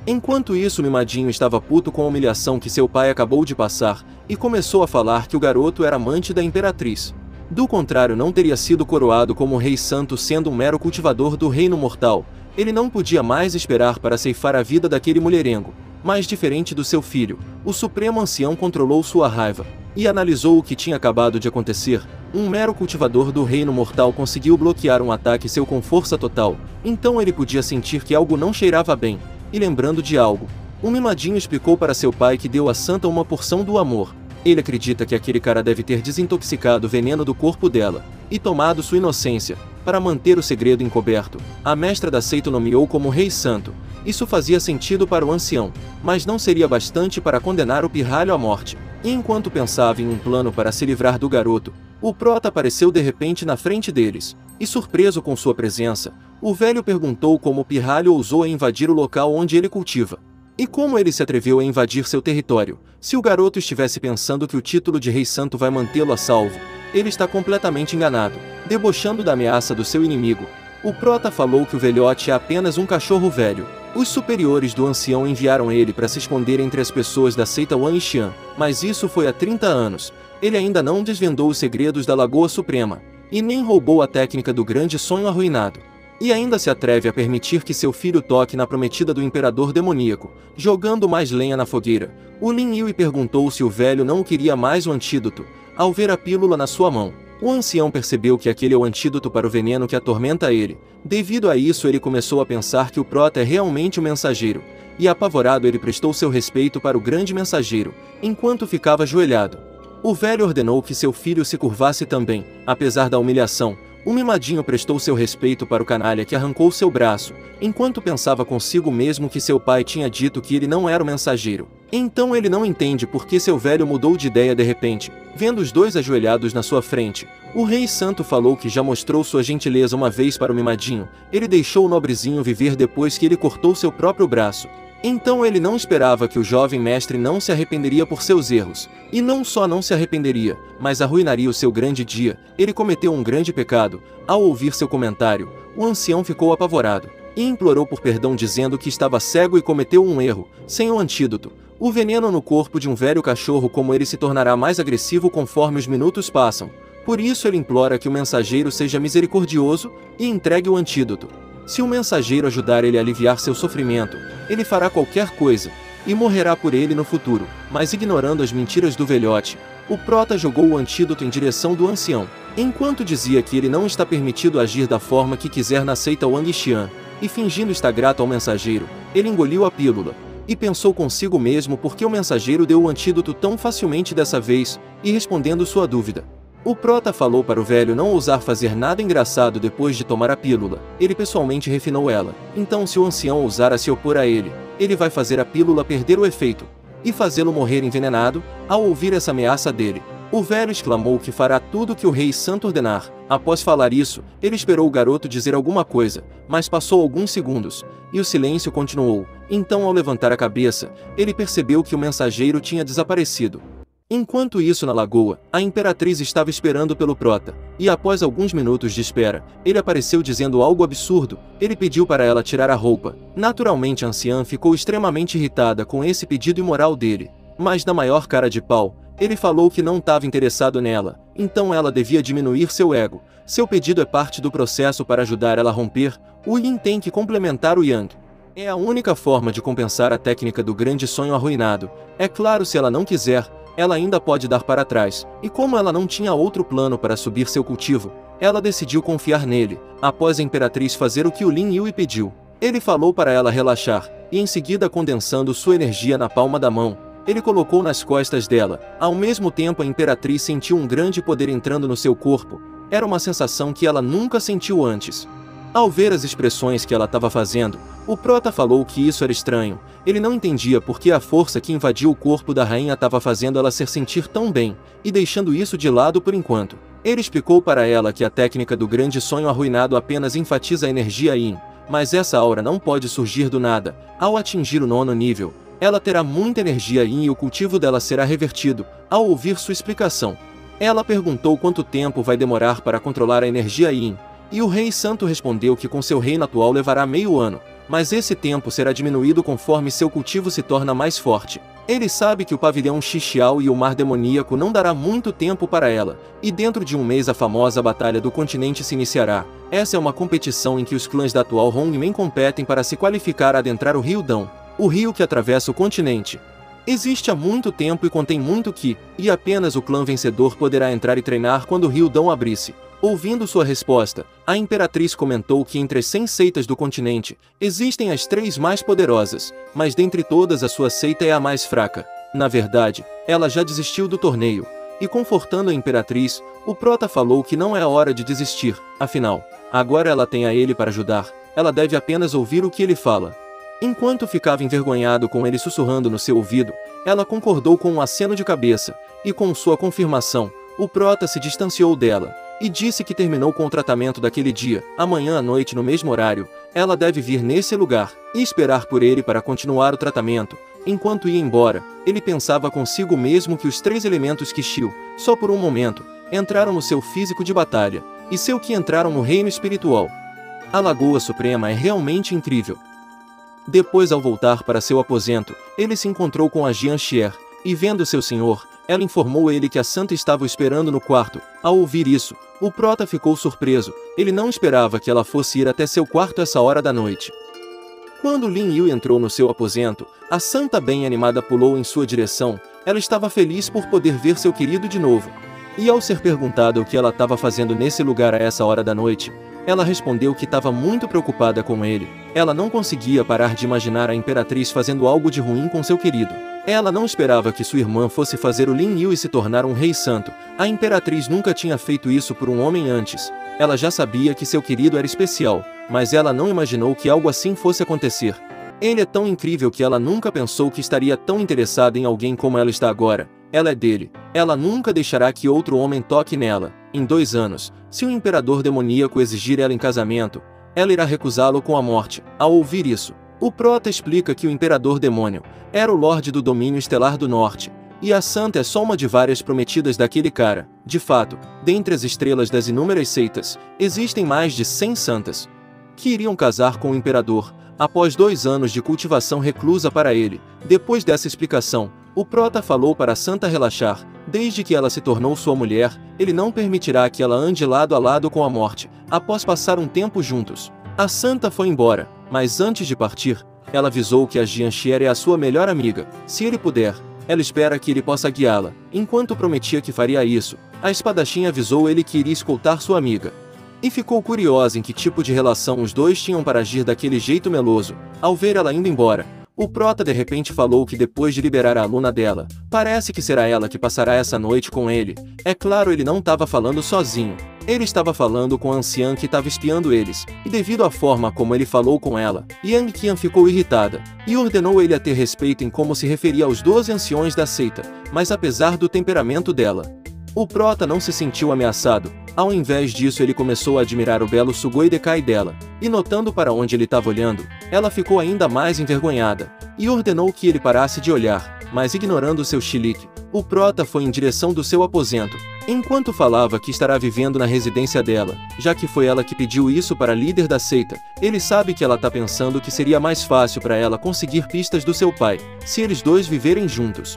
Enquanto isso, Mimadinho estava puto com a humilhação que seu pai acabou de passar, e começou a falar que o garoto era amante da Imperatriz. Do contrário, não teria sido coroado como rei santo sendo um mero cultivador do reino mortal. Ele não podia mais esperar para ceifar a vida daquele mulherengo. Mas diferente do seu filho, o Supremo Ancião controlou sua raiva, e analisou o que tinha acabado de acontecer. Um mero cultivador do reino mortal conseguiu bloquear um ataque seu com força total, então ele podia sentir que algo não cheirava bem. E lembrando de algo, o Mimadinho explicou para seu pai que deu à santa uma porção do amor. Ele acredita que aquele cara deve ter desintoxicado o veneno do corpo dela, e tomado sua inocência. Para manter o segredo encoberto, a mestra da seita o nomeou como Rei Santo. Isso fazia sentido para o ancião, mas não seria bastante para condenar o pirralho à morte. E enquanto pensava em um plano para se livrar do garoto, o Prota apareceu de repente na frente deles, e surpreso com sua presença, o velho perguntou como o pirralho ousou invadir o local onde ele cultiva. E como ele se atreveu a invadir seu território? Se o garoto estivesse pensando que o título de Rei Santo vai mantê-lo a salvo, ele está completamente enganado, debochando da ameaça do seu inimigo. O prota falou que o velhote é apenas um cachorro velho. Os superiores do ancião enviaram ele para se esconder entre as pessoas da seita Wang Xian, mas isso foi há 30 anos. Ele ainda não desvendou os segredos da Lagoa Suprema, e nem roubou a técnica do grande sonho arruinado. E ainda se atreve a permitir que seu filho toque na prometida do imperador demoníaco, jogando mais lenha na fogueira. O Lin Yue perguntou se o velho não queria mais o antídoto, ao ver a pílula na sua mão. O ancião percebeu que aquele é o antídoto para o veneno que atormenta ele. Devido a isso, ele começou a pensar que o prota é realmente o mensageiro, e apavorado ele prestou seu respeito para o grande mensageiro, enquanto ficava ajoelhado. O velho ordenou que seu filho se curvasse também. Apesar da humilhação, o mimadinho prestou seu respeito para o canalha que arrancou seu braço, enquanto pensava consigo mesmo que seu pai tinha dito que ele não era o mensageiro. Então ele não entende por que seu velho mudou de ideia de repente. Vendo os dois ajoelhados na sua frente, o Rei Santo falou que já mostrou sua gentileza uma vez para o mimadinho. Ele deixou o nobrezinho viver depois que ele cortou seu próprio braço. Então ele não esperava que o jovem mestre não se arrependeria por seus erros. E não só não se arrependeria, mas arruinaria o seu grande dia. Ele cometeu um grande pecado. Ao ouvir seu comentário, o ancião ficou apavorado e implorou por perdão, dizendo que estava cego e cometeu um erro. Sem o antídoto, o veneno no corpo de um velho cachorro como ele se tornará mais agressivo conforme os minutos passam. Por isso ele implora que o mensageiro seja misericordioso e entregue o antídoto. Se o mensageiro ajudar ele a aliviar seu sofrimento, ele fará qualquer coisa, e morrerá por ele no futuro. Mas ignorando as mentiras do velhote, o prota jogou o antídoto em direção do ancião, enquanto dizia que ele não está permitido agir da forma que quiser na seita Wang Xian, e fingindo estar grato ao mensageiro, ele engoliu a pílula, e pensou consigo mesmo por que o mensageiro deu o antídoto tão facilmente dessa vez, e respondendo sua dúvida. O prota falou para o velho não ousar fazer nada engraçado depois de tomar a pílula. Ele pessoalmente refinou ela. Então se o ancião ousar a se opor a ele, ele vai fazer a pílula perder o efeito e fazê-lo morrer envenenado. Ao ouvir essa ameaça dele, o velho exclamou que fará tudo o que o Rei Santo ordenar. Após falar isso, ele esperou o garoto dizer alguma coisa, mas passou alguns segundos, e o silêncio continuou. Então ao levantar a cabeça, ele percebeu que o mensageiro tinha desaparecido. Enquanto isso na lagoa, a imperatriz estava esperando pelo prota, e após alguns minutos de espera, ele apareceu dizendo algo absurdo. Ele pediu para ela tirar a roupa. Naturalmente a anciã ficou extremamente irritada com esse pedido imoral dele, mas na maior cara de pau, ele falou que não estava interessado nela, então ela devia diminuir seu ego. Seu pedido é parte do processo para ajudar ela a romper. O Yin tem que complementar o Yang. É a única forma de compensar a técnica do grande sonho arruinado. É claro, se ela não quiser, ela ainda pode dar para trás, e como ela não tinha outro plano para subir seu cultivo, ela decidiu confiar nele. Após a imperatriz fazer o que o Lin Yue pediu, ele falou para ela relaxar, e em seguida condensando sua energia na palma da mão, ele colocou nas costas dela. Ao mesmo tempo a imperatriz sentiu um grande poder entrando no seu corpo. Era uma sensação que ela nunca sentiu antes. Ao ver as expressões que ela estava fazendo, o prota falou que isso era estranho. Ele não entendia por que a força que invadiu o corpo da rainha estava fazendo ela se sentir tão bem, e deixando isso de lado por enquanto. Ele explicou para ela que a técnica do grande sonho arruinado apenas enfatiza a energia Yin, mas essa aura não pode surgir do nada. Ao atingir o 9º nível, ela terá muita energia Yin e o cultivo dela será revertido. Ao ouvir sua explicação, ela perguntou quanto tempo vai demorar para controlar a energia Yin. E o Rei Santo respondeu que com seu reino atual levará meio ano, mas esse tempo será diminuído conforme seu cultivo se torna mais forte. Ele sabe que o pavilhão Xixiao e o mar demoníaco não dará muito tempo para ela, e dentro de um mês a famosa Batalha do Continente se iniciará. Essa é uma competição em que os clãs da atual Hongmen competem para se qualificar a adentrar o Rio Dão, o rio que atravessa o continente. Existe há muito tempo e contém muito Qi, e apenas o clã vencedor poderá entrar e treinar quando o Rio Dão abrir-se. Ouvindo sua resposta, a imperatriz comentou que entre as 100 seitas do continente, existem as 3 mais poderosas, mas dentre todas a sua seita é a mais fraca. Na verdade, ela já desistiu do torneio, e confortando a imperatriz, o prota falou que não é hora de desistir, afinal, agora ela tem a ele para ajudar, ela deve apenas ouvir o que ele fala. Enquanto ficava envergonhado com ele sussurrando no seu ouvido, ela concordou com um aceno de cabeça, e com sua confirmação, o prota se distanciou dela. e disse que terminou com o tratamento daquele dia. Amanhã à noite, no mesmo horário, ela deve vir nesse lugar e esperar por ele para continuar o tratamento. Enquanto ia embora, ele pensava consigo mesmo que os três elementos Kishio, só por um momento, entraram no seu físico de batalha, e seu Ki entraram no reino espiritual. A Lagoa Suprema é realmente incrível. Depois, ao voltar para seu aposento, ele se encontrou com a Jian Xier, e vendo seu senhor, ela informou ele que a santa estava o esperando no quarto. Ao ouvir isso, o prota ficou surpreso, ele não esperava que ela fosse ir até seu quarto essa hora da noite. Quando Lin Yu entrou no seu aposento, a santa bem animada pulou em sua direção, ela estava feliz por poder ver seu querido de novo. E ao ser perguntada o que ela estava fazendo nesse lugar a essa hora da noite, ela respondeu que estava muito preocupada com ele. Ela não conseguia parar de imaginar a imperatriz fazendo algo de ruim com seu querido. Ela não esperava que sua irmã fosse fazer o Lin Yu e se tornar um rei santo. A imperatriz nunca tinha feito isso por um homem antes. Ela já sabia que seu querido era especial, mas ela não imaginou que algo assim fosse acontecer. Ele é tão incrível que ela nunca pensou que estaria tão interessada em alguém como ela está agora. Ela é dele. Ela nunca deixará que outro homem toque nela. Em 2 anos, se o imperador demoníaco exigir ela em casamento, ela irá recusá-lo com a morte. Ao ouvir isso, o prota explica que o imperador demônio era o lorde do domínio estelar do norte, e a santa é só uma de várias prometidas daquele cara. De fato, dentre as estrelas das inúmeras seitas, existem mais de 100 santas que iriam casar com o imperador, após 2 anos de cultivação reclusa para ele. Depois dessa explicação, o prota falou para a santa relaxar. Desde que ela se tornou sua mulher, ele não permitirá que ela ande lado a lado com a morte. Após passar um tempo juntos, a santa foi embora, mas antes de partir, ela avisou que a Jian Xier é a sua melhor amiga. Se ele puder, ela espera que ele possa guiá-la. Enquanto prometia que faria isso, a espadachim avisou ele que iria escoltar sua amiga. E ficou curiosa em que tipo de relação os dois tinham para agir daquele jeito meloso. Ao ver ela indo embora, o prota de repente falou que depois de liberar a aluna dela, parece que será ela que passará essa noite com ele. É claro, ele não estava falando sozinho. Ele estava falando com a anciã que estava espiando eles, e devido à forma como ele falou com ela, Yang Qian ficou irritada, e ordenou ele a ter respeito em como se referia aos 12 anciões da seita, mas apesar do temperamento dela, o prota não se sentiu ameaçado. Ao invés disso, ele começou a admirar o belo Sugoi Dekai dela, e notando para onde ele estava olhando, ela ficou ainda mais envergonhada, e ordenou que ele parasse de olhar, mas ignorando seu chilique, o prota foi em direção do seu aposento. Enquanto falava que estará vivendo na residência dela, já que foi ela que pediu isso para a líder da seita, ele sabe que ela está pensando que seria mais fácil para ela conseguir pistas do seu pai, se eles dois viverem juntos.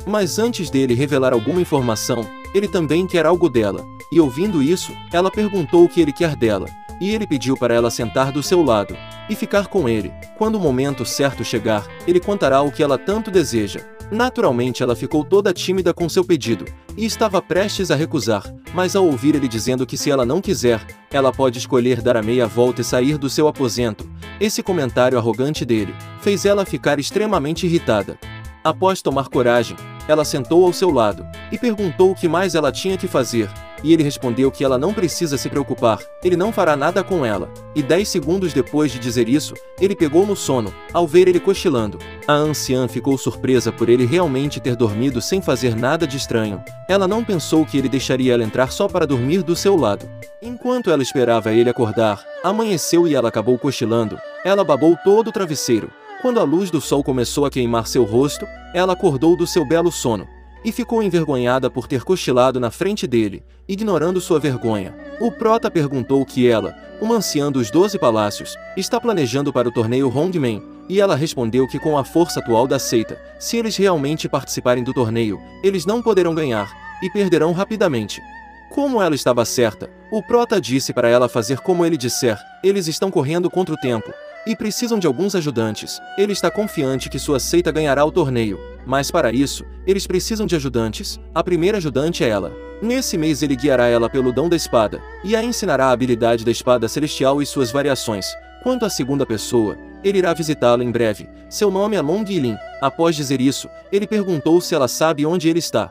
Mas antes dele revelar alguma informação, ele também quer algo dela, e ouvindo isso, ela perguntou o que ele quer dela, e ele pediu para ela sentar do seu lado, e ficar com ele. Quando o momento certo chegar, ele contará o que ela tanto deseja. Naturalmente ela ficou toda tímida com seu pedido, e estava prestes a recusar, mas ao ouvir ele dizendo que se ela não quiser, ela pode escolher dar a meia volta e sair do seu aposento, esse comentário arrogante dele fez ela ficar extremamente irritada. Após tomar coragem, ela sentou ao seu lado, e perguntou o que mais ela tinha que fazer, e ele respondeu que ela não precisa se preocupar, ele não fará nada com ela, e 10 segundos depois de dizer isso, ele pegou no sono, ao ver ele cochilando. A anciã ficou surpresa por ele realmente ter dormido sem fazer nada de estranho. Ela não pensou que ele deixaria ela entrar só para dormir do seu lado. Enquanto ela esperava ele acordar, amanheceu e ela acabou cochilando. Ela babou todo o travesseiro. Quando a luz do sol começou a queimar seu rosto, ela acordou do seu belo sono, e ficou envergonhada por ter cochilado na frente dele, ignorando sua vergonha. O prota perguntou que ela, uma anciã dos 12 palácios, está planejando para o torneio Hongmen, e ela respondeu que com a força atual da seita, se eles realmente participarem do torneio, eles não poderão ganhar, e perderão rapidamente. Como ela estava certa, o prota disse para ela fazer como ele disser. Eles estão correndo contra o tempo, e precisam de alguns ajudantes. Ele está confiante que sua seita ganhará o torneio, mas para isso, eles precisam de ajudantes. A primeira ajudante é ela. Nesse mês ele guiará ela pelo dom da espada, e a ensinará a habilidade da espada celestial e suas variações. Quanto à segunda pessoa, ele irá visitá-la em breve. Seu nome é Long Yilin. Após dizer isso, ele perguntou se ela sabe onde ele está.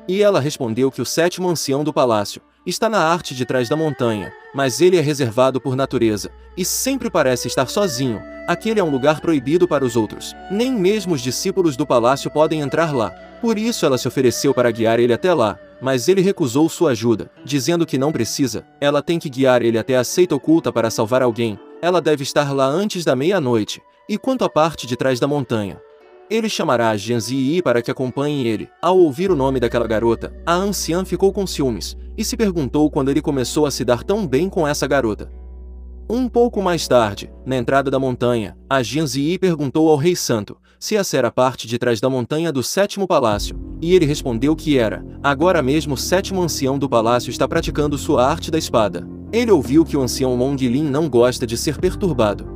E ela respondeu que o 7º ancião do palácio está na arte de trás da montanha, mas ele é reservado por natureza, e sempre parece estar sozinho. Aquele é um lugar proibido para os outros. Nem mesmo os discípulos do palácio podem entrar lá. Por isso ela se ofereceu para guiar ele até lá, mas ele recusou sua ajuda, dizendo que não precisa, ela tem que guiar ele até a seita oculta para salvar alguém, ela deve estar lá antes da meia-noite, e quanto à parte de trás da montanha, ele chamará a Jian Ziyi para que acompanhe ele. Ao ouvir o nome daquela garota, a anciã ficou com ciúmes, e se perguntou quando ele começou a se dar tão bem com essa garota. Um pouco mais tarde, na entrada da montanha, a Jian Ziyi perguntou ao Rei Santo se essa era a parte de trás da montanha do sétimo palácio, e ele respondeu que era. Agora mesmo o sétimo ancião do palácio está praticando sua arte da espada. Ele ouviu que o ancião Long Lin não gosta de ser perturbado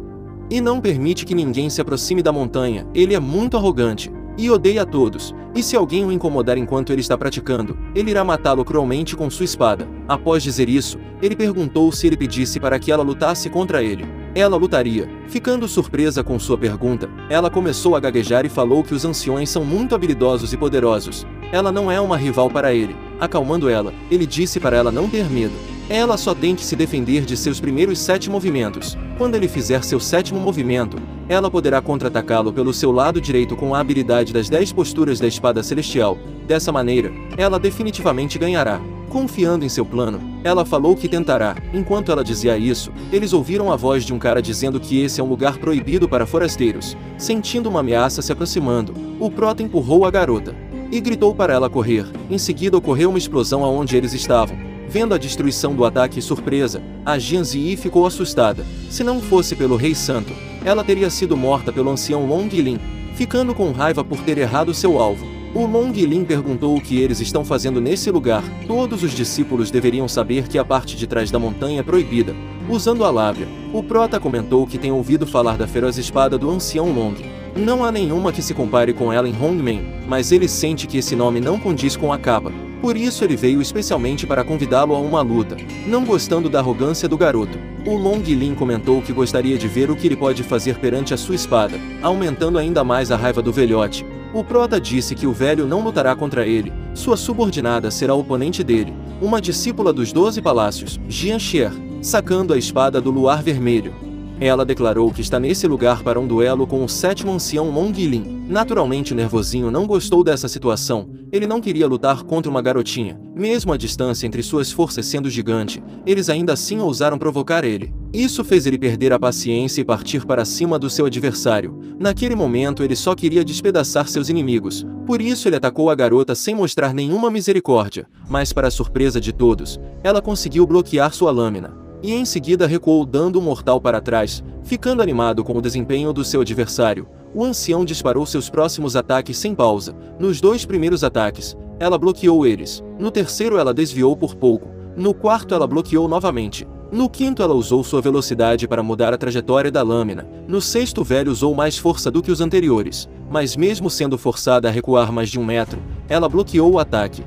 e não permite que ninguém se aproxime da montanha. Ele é muito arrogante e odeia a todos, e se alguém o incomodar enquanto ele está praticando, ele irá matá-lo cruelmente com sua espada. Após dizer isso, ele perguntou se ele pedisse para que ela lutasse contra ele. Ela lutaria. Ficando surpresa com sua pergunta, ela começou a gaguejar e falou que os anciões são muito habilidosos e poderosos. Ela não é uma rival para ele. Acalmando ela, ele disse para ela não ter medo. Ela só tem que se defender de seus primeiros 7 movimentos. Quando ele fizer seu 7º movimento, ela poderá contra-atacá-lo pelo seu lado direito com a habilidade das 10 posturas da espada celestial. Dessa maneira, ela definitivamente ganhará. Confiando em seu plano, ela falou que tentará. Enquanto ela dizia isso, eles ouviram a voz de um cara dizendo que esse é um lugar proibido para forasteiros. Sentindo uma ameaça se aproximando, o prota empurrou a garota e gritou para ela correr. Em seguida ocorreu uma explosão aonde eles estavam. Vendo a destruição do ataque surpresa, a Jian Ziyi ficou assustada. Se não fosse pelo Rei Santo, ela teria sido morta pelo ancião Long Lin, ficando com raiva por ter errado seu alvo. O Long Lin perguntou o que eles estão fazendo nesse lugar. Todos os discípulos deveriam saber que a parte de trás da montanha é proibida. Usando a lábia, o prota comentou que tem ouvido falar da feroz espada do ancião Long. Não há nenhuma que se compare com ela em Hongmen, mas ele sente que esse nome não condiz com a capa. Por isso ele veio especialmente para convidá-lo a uma luta, não gostando da arrogância do garoto. O Long Lin comentou que gostaria de ver o que ele pode fazer perante a sua espada, aumentando ainda mais a raiva do velhote. O prota disse que o velho não lutará contra ele, sua subordinada será o oponente dele, uma discípula dos 12 palácios, Jian Xier, sacando a espada do luar vermelho. Ela declarou que está nesse lugar para um duelo com o 7º ancião Long Lin. Naturalmente o nervosinho não gostou dessa situação, ele não queria lutar contra uma garotinha. Mesmo a distância entre suas forças sendo gigante, eles ainda assim ousaram provocar ele. Isso fez ele perder a paciência e partir para cima do seu adversário. Naquele momento ele só queria despedaçar seus inimigos, por isso ele atacou a garota sem mostrar nenhuma misericórdia, mas para a surpresa de todos, ela conseguiu bloquear sua lâmina. E em seguida recuou dando um mortal para trás. Ficando animado com o desempenho do seu adversário, o ancião disparou seus próximos ataques sem pausa. Nos 2 primeiros ataques, ela bloqueou eles. No terceiro ela desviou por pouco. No quarto ela bloqueou novamente. No quinto ela usou sua velocidade para mudar a trajetória da lâmina. No sexto o velho usou mais força do que os anteriores, mas mesmo sendo forçada a recuar mais de 1 metro, ela bloqueou o ataque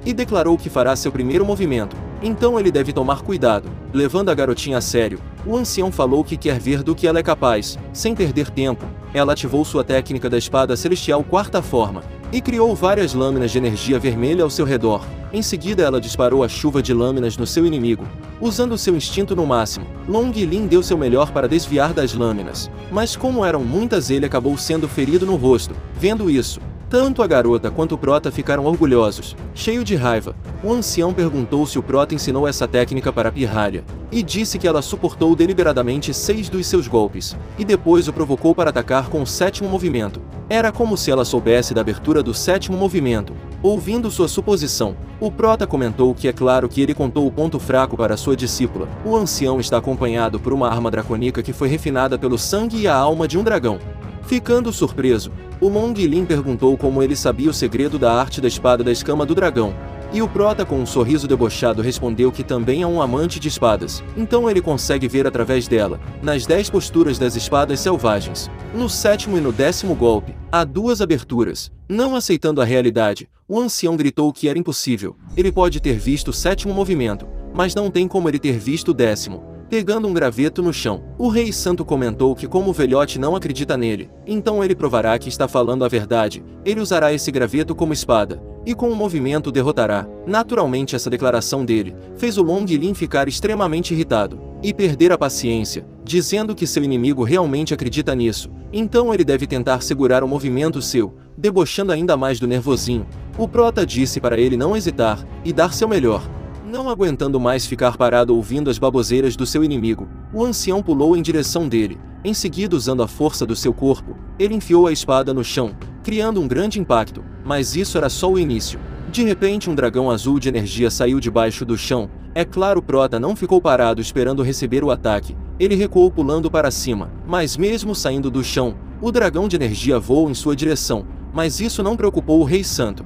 e declarou que fará seu primeiro movimento. Então ele deve tomar cuidado. Levando a garotinha a sério, o ancião falou que quer ver do que ela é capaz. Sem perder tempo, ela ativou sua técnica da espada celestial 4ª forma e criou várias lâminas de energia vermelha ao seu redor. Em seguida ela disparou a chuva de lâminas no seu inimigo. Usando seu instinto no máximo, Long Lin deu seu melhor para desviar das lâminas, mas como eram muitas ele acabou sendo ferido no rosto. Vendo isso, tanto a garota quanto o prota ficaram orgulhosos. Cheio de raiva, o ancião perguntou se o prota ensinou essa técnica para Pirralha, e disse que ela suportou deliberadamente 6 dos seus golpes, e depois o provocou para atacar com o 7º movimento. Era como se ela soubesse da abertura do 7º movimento. Ouvindo sua suposição, o prota comentou que é claro que ele contou o ponto fraco para sua discípula. O ancião está acompanhado por uma arma dracônica que foi refinada pelo sangue e a alma de um dragão. Ficando surpreso, o Long Lin perguntou como ele sabia o segredo da arte da espada da escama do dragão. E o prota com um sorriso debochado respondeu que também é um amante de espadas, então ele consegue ver através dela, nas 10 posturas das espadas selvagens. No 7º e no 10º golpe, há 2 aberturas. Não aceitando a realidade, o ancião gritou que era impossível. Ele pode ter visto o 7º movimento, mas não tem como ele ter visto o 10º. Pegando um graveto no chão, o Rei Santo comentou que como o velhote não acredita nele, então ele provará que está falando a verdade. Ele usará esse graveto como espada, e com o movimento derrotará. Naturalmente essa declaração dele fez o Long Lin ficar extremamente irritado e perder a paciência, dizendo que seu inimigo realmente acredita nisso, então ele deve tentar segurar o movimento seu, debochando ainda mais do nervosinho. O prota disse para ele não hesitar e dar seu melhor. Não aguentando mais ficar parado ouvindo as baboseiras do seu inimigo, o ancião pulou em direção dele. Em seguida, usando a força do seu corpo, ele enfiou a espada no chão, criando um grande impacto, mas isso era só o início. De repente, um dragão azul de energia saiu debaixo do chão. É claro, o prota não ficou parado esperando receber o ataque. Ele recuou pulando para cima, mas mesmo saindo do chão, o dragão de energia voou em sua direção, mas isso não preocupou o Rei Santo.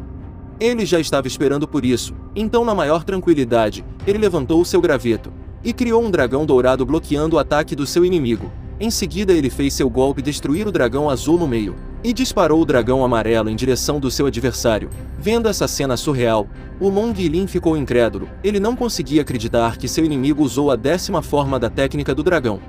Ele já estava esperando por isso, então na maior tranquilidade, ele levantou seu graveto e criou um dragão dourado bloqueando o ataque do seu inimigo. Em seguida, ele fez seu golpe destruir o dragão azul no meio e disparou o dragão amarelo em direção do seu adversário. Vendo essa cena surreal, o Long Lin ficou incrédulo. Ele não conseguia acreditar que seu inimigo usou a 10ª forma da técnica do dragão.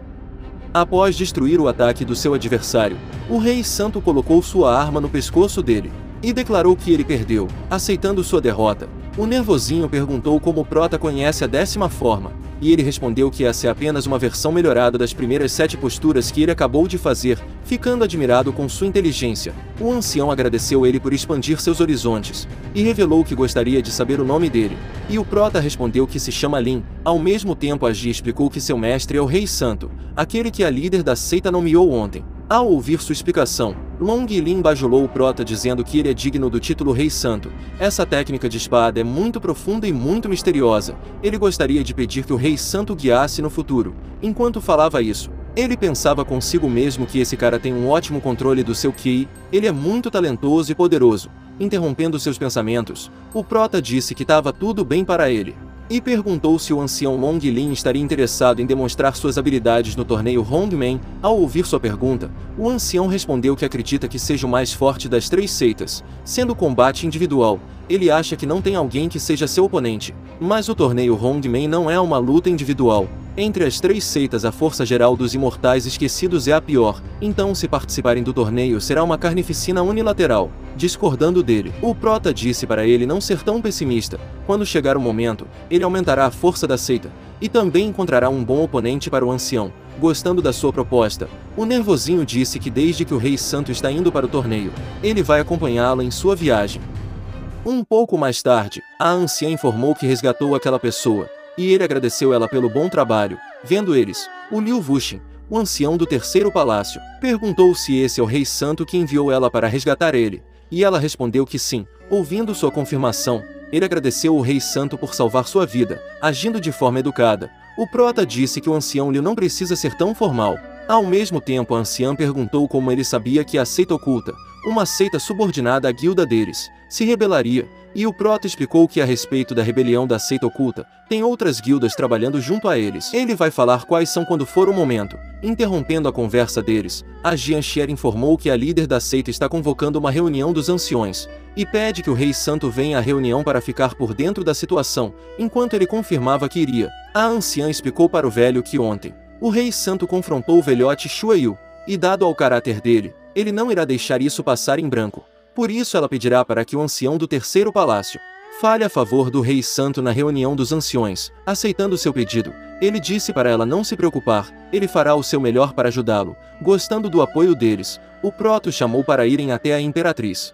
Após destruir o ataque do seu adversário, o Rei Santo colocou sua arma no pescoço dele e declarou que ele perdeu. Aceitando sua derrota, o nervosinho perguntou como o prota conhece a 10ª forma, e ele respondeu que essa é apenas uma versão melhorada das primeiras 7 posturas que ele acabou de fazer. Ficando admirado com sua inteligência, o ancião agradeceu ele por expandir seus horizontes e revelou que gostaria de saber o nome dele. E o prota respondeu que se chama Lin. Ao mesmo tempo, Agi explicou que seu mestre é o Rei Santo, aquele que a líder da seita nomeou ontem. Ao ouvir sua explicação, Long Lin bajulou o prota dizendo que ele é digno do título Rei Santo. Essa técnica de espada é muito profunda e muito misteriosa. Ele gostaria de pedir que o Rei Santo guiasse no futuro. Enquanto falava isso, ele pensava consigo mesmo que esse cara tem um ótimo controle do seu Ki, ele é muito talentoso e poderoso. Interrompendo seus pensamentos, o prota disse que estava tudo bem para ele e perguntou se o ancião Long Lin estaria interessado em demonstrar suas habilidades no torneio Hongmen. Ao ouvir sua pergunta, o ancião respondeu que acredita que seja o mais forte das 3 seitas, sendo combate individual. Ele acha que não tem alguém que seja seu oponente, mas o torneio Hongmen não é uma luta individual. Entre as 3 seitas, a força geral dos imortais esquecidos é a pior, então se participarem do torneio será uma carnificina unilateral. Discordando dele, o prota disse para ele não ser tão pessimista. Quando chegar o momento, ele aumentará a força da seita e também encontrará um bom oponente para o ancião. Gostando da sua proposta, o nervosinho disse que desde que o Rei Santo está indo para o torneio, ele vai acompanhá-lo em sua viagem. Um pouco mais tarde, a anciã informou que resgatou aquela pessoa, e ele agradeceu ela pelo bom trabalho. Vendo eles, o Liu Wuxin, o ancião do 3º palácio, perguntou se esse é o Rei Santo que enviou ela para resgatar ele, e ela respondeu que sim. Ouvindo sua confirmação, ele agradeceu o Rei Santo por salvar sua vida, agindo de forma educada. O prota disse que o ancião Liu não precisa ser tão formal. Ao mesmo tempo, a anciã perguntou como ele sabia que a seita oculta, uma seita subordinada à guilda deles, se rebelaria, e o prota explicou que a respeito da rebelião da seita oculta, tem outras guildas trabalhando junto a eles. Ele vai falar quais são quando for o momento. Interrompendo a conversa deles, a Jianxier informou que a líder da seita está convocando uma reunião dos anciões, e pede que o Rei Santo venha à reunião para ficar por dentro da situação, enquanto ele confirmava que iria. A anciã explicou para o velho que ontem, o Rei Santo confrontou o velhote Shuaiyu, e dado ao caráter dele, ele não irá deixar isso passar em branco. Por isso ela pedirá para que o ancião do 3º palácio fale a favor do Rei Santo na reunião dos anciões. Aceitando seu pedido, ele disse para ela não se preocupar, ele fará o seu melhor para ajudá-lo. Gostando do apoio deles, o prota chamou para irem até a imperatriz.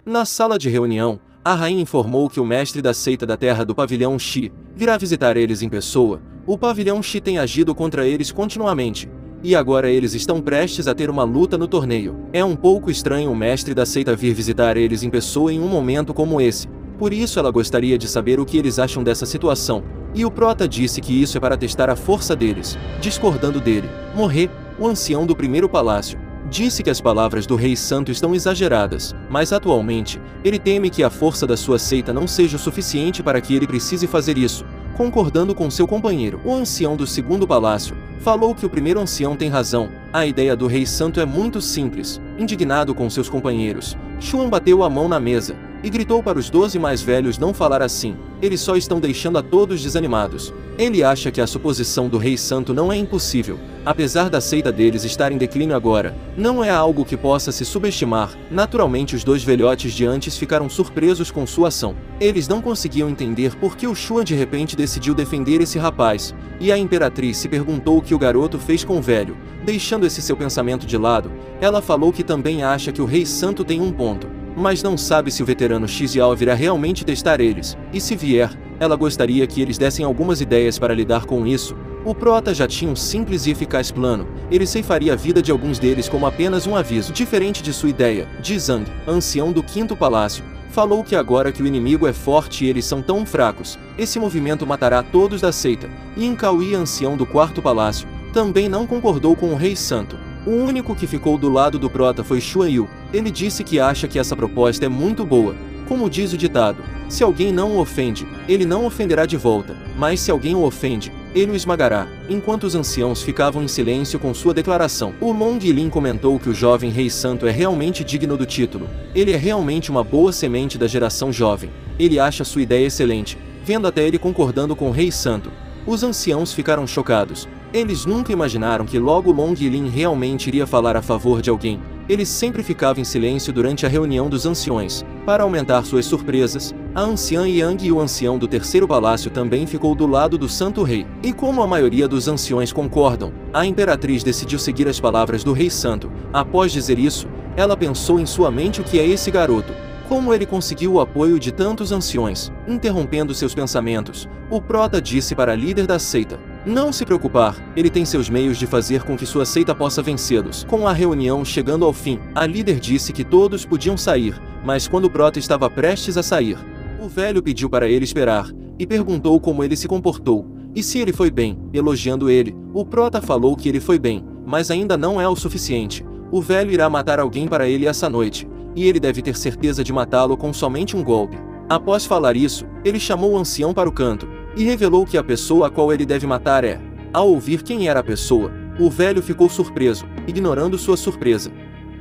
Na sala de reunião, a rainha informou que o mestre da seita da terra do pavilhão Xi virá visitar eles em pessoa. O pavilhão Xi tem agido contra eles continuamente, e agora eles estão prestes a ter uma luta no torneio. É um pouco estranho o mestre da seita vir visitar eles em pessoa em um momento como esse. Por isso ela gostaria de saber o que eles acham dessa situação. E o prota disse que isso é para testar a força deles. Discordando dele, Morrer, o ancião do 1º palácio, disse que as palavras do Rei Santo estão exageradas, mas atualmente, ele teme que a força da sua seita não seja o suficiente para que ele precise fazer isso. Concordando com seu companheiro, o ancião do 2º palácio falou que o primeiro ancião tem razão. A ideia do Rei Santo é muito simples. Indignado com seus companheiros, Xuan bateu a mão na mesa e gritou para os 12 mais velhos não falar assim. Eles só estão deixando a todos desanimados. Ele acha que a suposição do Rei Santo não é impossível. Apesar da seita deles estar em declínio agora, não é algo que possa se subestimar. Naturalmente, os 2 velhotes de antes ficaram surpresos com sua ação. Eles não conseguiam entender por que o Xuan de repente decidiu defender esse rapaz, e a imperatriz se perguntou o que o garoto fez com o velho. Deixando esse seu pensamento de lado, ela falou que também acha que o Rei Santo tem um ponto. mas não sabe se o veterano Xiao virá realmente testar eles, e se vier, ela gostaria que eles dessem algumas ideias para lidar com isso. O prota já tinha um simples e eficaz plano, ele ceifaria a vida de alguns deles como apenas um aviso. Diferente de sua ideia, Ji Zhang, ancião do Quinto Palácio, falou que agora que o inimigo é forte e eles são tão fracos, esse movimento matará todos da seita, e Incaui, ancião do Quarto Palácio, também não concordou com o Rei Santo. O único que ficou do lado do prota foi Xuan Yu. Ele disse que acha que essa proposta é muito boa. Como diz o ditado, se alguém não o ofende, ele não ofenderá de volta, mas se alguém o ofende, ele o esmagará. Enquanto os anciãos ficavam em silêncio com sua declaração, o Long Yilin comentou que o jovem Rei Santo é realmente digno do título. Ele é realmente uma boa semente da geração jovem. Ele acha sua ideia excelente, vendo até ele concordando com o Rei Santo. Os anciãos ficaram chocados. Eles nunca imaginaram que logo Long Yilin realmente iria falar a favor de alguém. Ele sempre ficava em silêncio durante a reunião dos anciões. Para aumentar suas surpresas, a anciã Yang e o ancião do Terceiro Palácio também ficou do lado do Santo Rei. E como a maioria dos anciões concordam, a imperatriz decidiu seguir as palavras do Rei Santo. Após dizer isso, ela pensou em sua mente o que é esse garoto. Como ele conseguiu o apoio de tantos anciões? Interrompendo seus pensamentos, o prota disse para a líder da seita: não se preocupar, ele tem seus meios de fazer com que sua seita possa vencê-los. Com a reunião chegando ao fim, a líder disse que todos podiam sair, mas quando o prota estava prestes a sair, o velho pediu para ele esperar, e perguntou como ele se comportou, e se ele foi bem. Elogiando ele, o prota falou que ele foi bem, mas ainda não é o suficiente. O velho irá matar alguém para ele essa noite, e ele deve ter certeza de matá-lo com somente um golpe. Após falar isso, ele chamou o ancião para o canto, e revelou que a pessoa a qual ele deve matar é. Ao ouvir quem era a pessoa, o velho ficou surpreso, ignorando sua surpresa.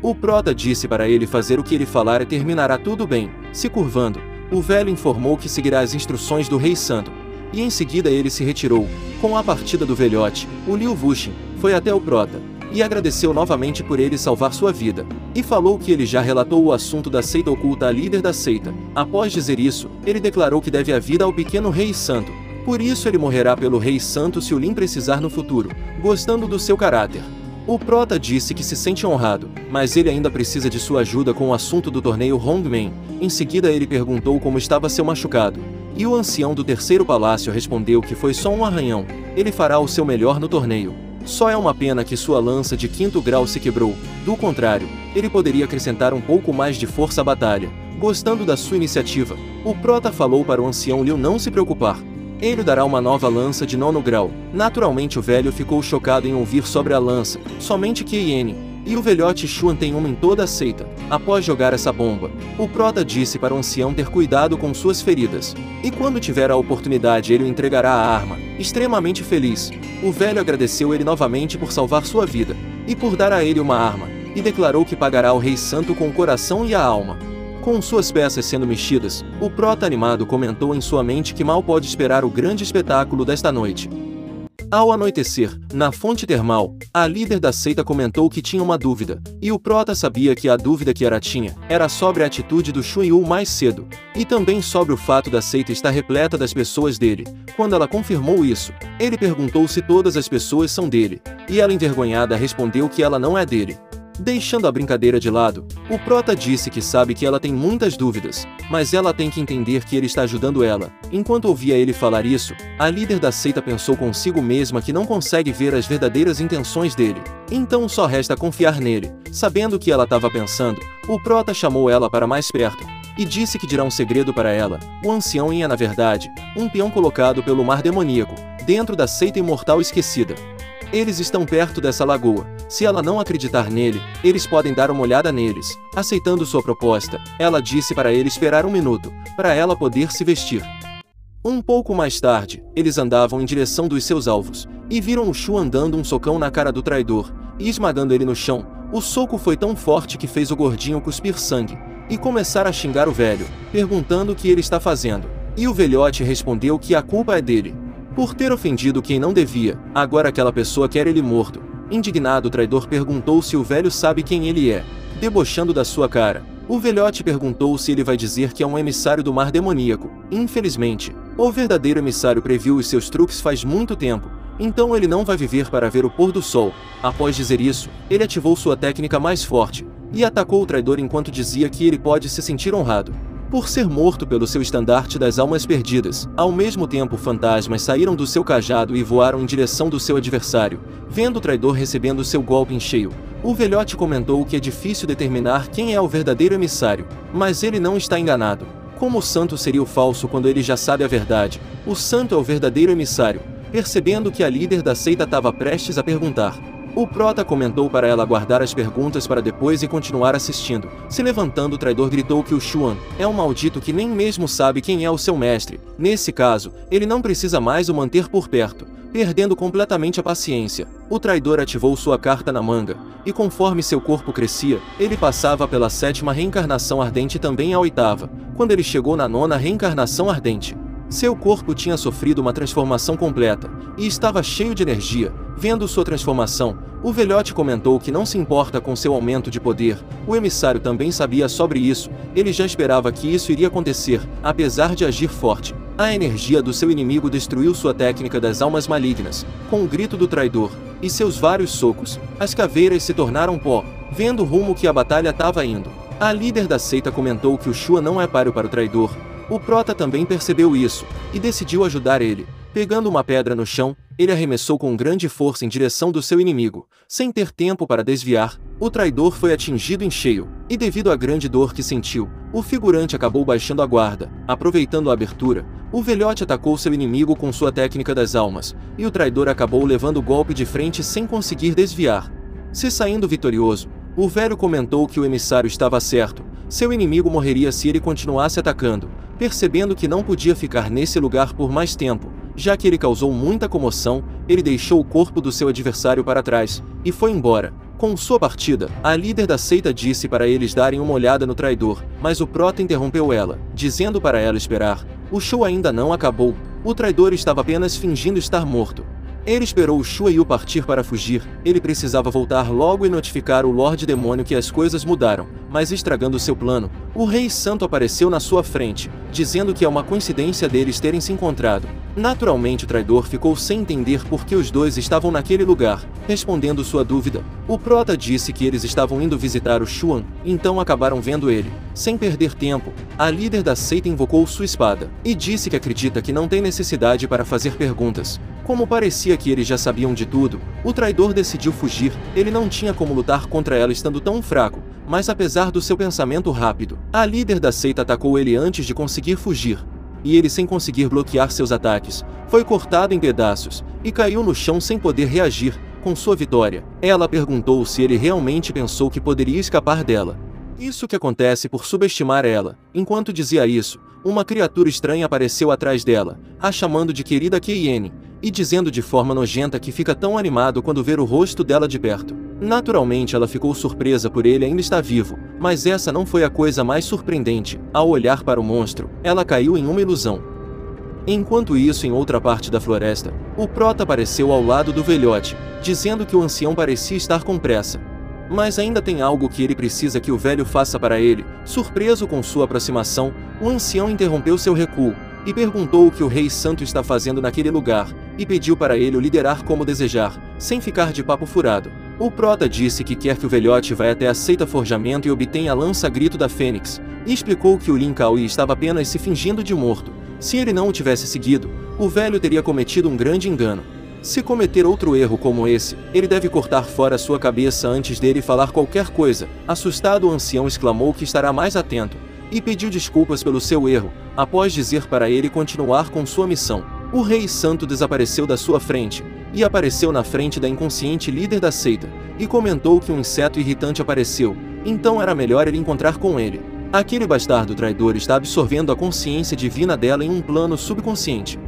O prota disse para ele fazer o que ele falar e terminará tudo bem. Se curvando, o velho informou que seguirá as instruções do Rei Santo, e em seguida ele se retirou. Com a partida do velhote, o Liu Wuxin foi até o prota, e agradeceu novamente por ele salvar sua vida, e falou que ele já relatou o assunto da seita oculta à líder da seita. Após dizer isso, ele declarou que deve a vida ao pequeno Rei Santo, por isso ele morrerá pelo Rei Santo se o Lin precisar no futuro, gostando do seu caráter. O prota disse que se sente honrado, mas ele ainda precisa de sua ajuda com o assunto do torneio Hongmen. Em seguida ele perguntou como estava seu machucado, e o ancião do Terceiro Palácio respondeu que foi só um arranhão, ele fará o seu melhor no torneio. Só é uma pena que sua lança de 5º grau se quebrou, do contrário, ele poderia acrescentar um pouco mais de força à batalha. Gostando da sua iniciativa, o prota falou para o ancião Liu não se preocupar. Ele dará uma nova lança de 9º grau. Naturalmente o velho ficou chocado em ouvir sobre a lança, somente Qian, e o velhote Xuan tem uma em toda a seita. Após jogar essa bomba, o prota disse para o ancião ter cuidado com suas feridas, e quando tiver a oportunidade ele o entregará a arma. Extremamente feliz, o velho agradeceu ele novamente por salvar sua vida, e por dar a ele uma arma, e declarou que pagará ao Rei Santo com o coração e a alma. Com suas peças sendo mexidas, o prota animado comentou em sua mente que mal pode esperar o grande espetáculo desta noite. Ao anoitecer, na fonte termal, a líder da seita comentou que tinha uma dúvida, e o prota sabia que a dúvida que ela tinha era sobre a atitude do Xuan Yu mais cedo, e também sobre o fato da seita estar repleta das pessoas dele. Quando ela confirmou isso, ele perguntou se todas as pessoas são dele, e ela envergonhada respondeu que ela não é dele. Deixando a brincadeira de lado, o prota disse que sabe que ela tem muitas dúvidas, mas ela tem que entender que ele está ajudando ela. Enquanto ouvia ele falar isso, a líder da seita pensou consigo mesma que não consegue ver as verdadeiras intenções dele. Então só resta confiar nele. Sabendo o que ela estava pensando, o prota chamou ela para mais perto, e disse que dirá um segredo para ela. O ancião é, na verdade, um peão colocado pelo mar demoníaco, dentro da seita imortal esquecida. Eles estão perto dessa lagoa. Se ela não acreditar nele, eles podem dar uma olhada neles. Aceitando sua proposta, ela disse para ele esperar um minuto, para ela poder se vestir. Um pouco mais tarde, eles andavam em direção dos seus alvos, e viram o Xuan dando um socão na cara do traidor, e esmagando ele no chão. O soco foi tão forte que fez o gordinho cuspir sangue, e começar a xingar o velho, perguntando o que ele está fazendo. E o velhote respondeu que a culpa é dele, por ter ofendido quem não devia. Agora aquela pessoa quer ele morto. Indignado, o traidor perguntou se o velho sabe quem ele é. Debochando da sua cara, o velhote perguntou se ele vai dizer que é um emissário do mar demoníaco. Infelizmente, o verdadeiro emissário previu os seus truques faz muito tempo, então ele não vai viver para ver o pôr do sol. Após dizer isso, ele ativou sua técnica mais forte, e atacou o traidor enquanto dizia que ele pode se sentir honrado por ser morto pelo seu estandarte das almas perdidas. Ao mesmo tempo, fantasmas saíram do seu cajado e voaram em direção do seu adversário, vendo o traidor recebendo seu golpe em cheio. O velhote comentou que é difícil determinar quem é o verdadeiro emissário, mas ele não está enganado. Como o santo seria o falso quando ele já sabe a verdade? O santo é o verdadeiro emissário. Percebendo que a líder da seita estava prestes a perguntar, o prota comentou para ela guardar as perguntas para depois e continuar assistindo. Se levantando, o traidor gritou que o Xuan é um maldito que nem mesmo sabe quem é o seu mestre. Nesse caso, ele não precisa mais o manter por perto. Perdendo completamente a paciência, o traidor ativou sua carta na manga, e conforme seu corpo crescia, ele passava pela 7ª reencarnação ardente e também a 8ª, quando ele chegou na 9ª reencarnação ardente. Seu corpo tinha sofrido uma transformação completa, e estava cheio de energia. Vendo sua transformação, o velhote comentou que não se importa com seu aumento de poder. O emissário também sabia sobre isso, ele já esperava que isso iria acontecer, apesar de agir forte. A energia do seu inimigo destruiu sua técnica das almas malignas. Com o grito do traidor e seus vários socos, as caveiras se tornaram pó, vendo o rumo que a batalha estava indo. A líder da seita comentou que o Shua não é páreo para o traidor. O prota também percebeu isso, e decidiu ajudar ele. Pegando uma pedra no chão, ele arremessou com grande força em direção do seu inimigo. Sem ter tempo para desviar, o traidor foi atingido em cheio, e devido à grande dor que sentiu, o figurante acabou baixando a guarda. Aproveitando a abertura, o velhote atacou seu inimigo com sua técnica das almas, e o traidor acabou levando o golpe de frente sem conseguir desviar. Se saindo vitorioso, o velho comentou que o emissário estava certo, seu inimigo morreria se ele continuasse atacando. Percebendo que não podia ficar nesse lugar por mais tempo, já que ele causou muita comoção, ele deixou o corpo do seu adversário para trás, e foi embora. Com sua partida, a líder da seita disse para eles darem uma olhada no traidor, mas o prota interrompeu ela, dizendo para ela esperar. O show ainda não acabou, o traidor estava apenas fingindo estar morto. Ele esperou o Shua Yu partir para fugir, ele precisava voltar logo e notificar o Lorde Demônio que as coisas mudaram, mas estragando seu plano, o Rei Santo apareceu na sua frente, dizendo que é uma coincidência deles terem se encontrado. Naturalmente o traidor ficou sem entender por que os dois estavam naquele lugar. Respondendo sua dúvida, o prota disse que eles estavam indo visitar o Xuan, então acabaram vendo ele. Sem perder tempo, a líder da seita invocou sua espada, e disse que acredita que não tem necessidade para fazer perguntas. Como parecia que eles já sabiam de tudo, o traidor decidiu fugir. Ele não tinha como lutar contra ela estando tão fraco, mas apesar do seu pensamento rápido, a líder da seita atacou ele antes de conseguir fugir. E ele, sem conseguir bloquear seus ataques, foi cortado em pedaços, e caiu no chão sem poder reagir. Com sua vitória, ela perguntou se ele realmente pensou que poderia escapar dela. Isso que acontece por subestimar ela. Enquanto dizia isso, uma criatura estranha apareceu atrás dela, a chamando de querida Keiene, e dizendo de forma nojenta que fica tão animado quando ver o rosto dela de perto. Naturalmente ela ficou surpresa por ele ainda estar vivo, mas essa não foi a coisa mais surpreendente. Ao olhar para o monstro, ela caiu em uma ilusão. Enquanto isso, em outra parte da floresta, o prota apareceu ao lado do velhote, dizendo que o ancião parecia estar com pressa. Mas ainda tem algo que ele precisa que o velho faça para ele. Surpreso com sua aproximação, o ancião interrompeu seu recuo, e perguntou o que o Rei Santo está fazendo naquele lugar, e pediu para ele o liderar como desejar, sem ficar de papo furado. O prota disse que quer que o velhote vá até a seita forjamento e obtenha a lança-grito da Fênix, e explicou que o Lin Kaoi estava apenas se fingindo de morto. Se ele não o tivesse seguido, o velho teria cometido um grande engano. Se cometer outro erro como esse, ele deve cortar fora sua cabeça antes dele falar qualquer coisa. Assustado, o ancião exclamou que estará mais atento, e pediu desculpas pelo seu erro, após dizer para ele continuar com sua missão. O Rei Santo desapareceu da sua frente, e apareceu na frente da inconsciente líder da seita, e comentou que um inseto irritante apareceu, então era melhor ele encontrar com ele. Aquele bastardo traidor está absorvendo a consciência divina dela em um plano subconsciente.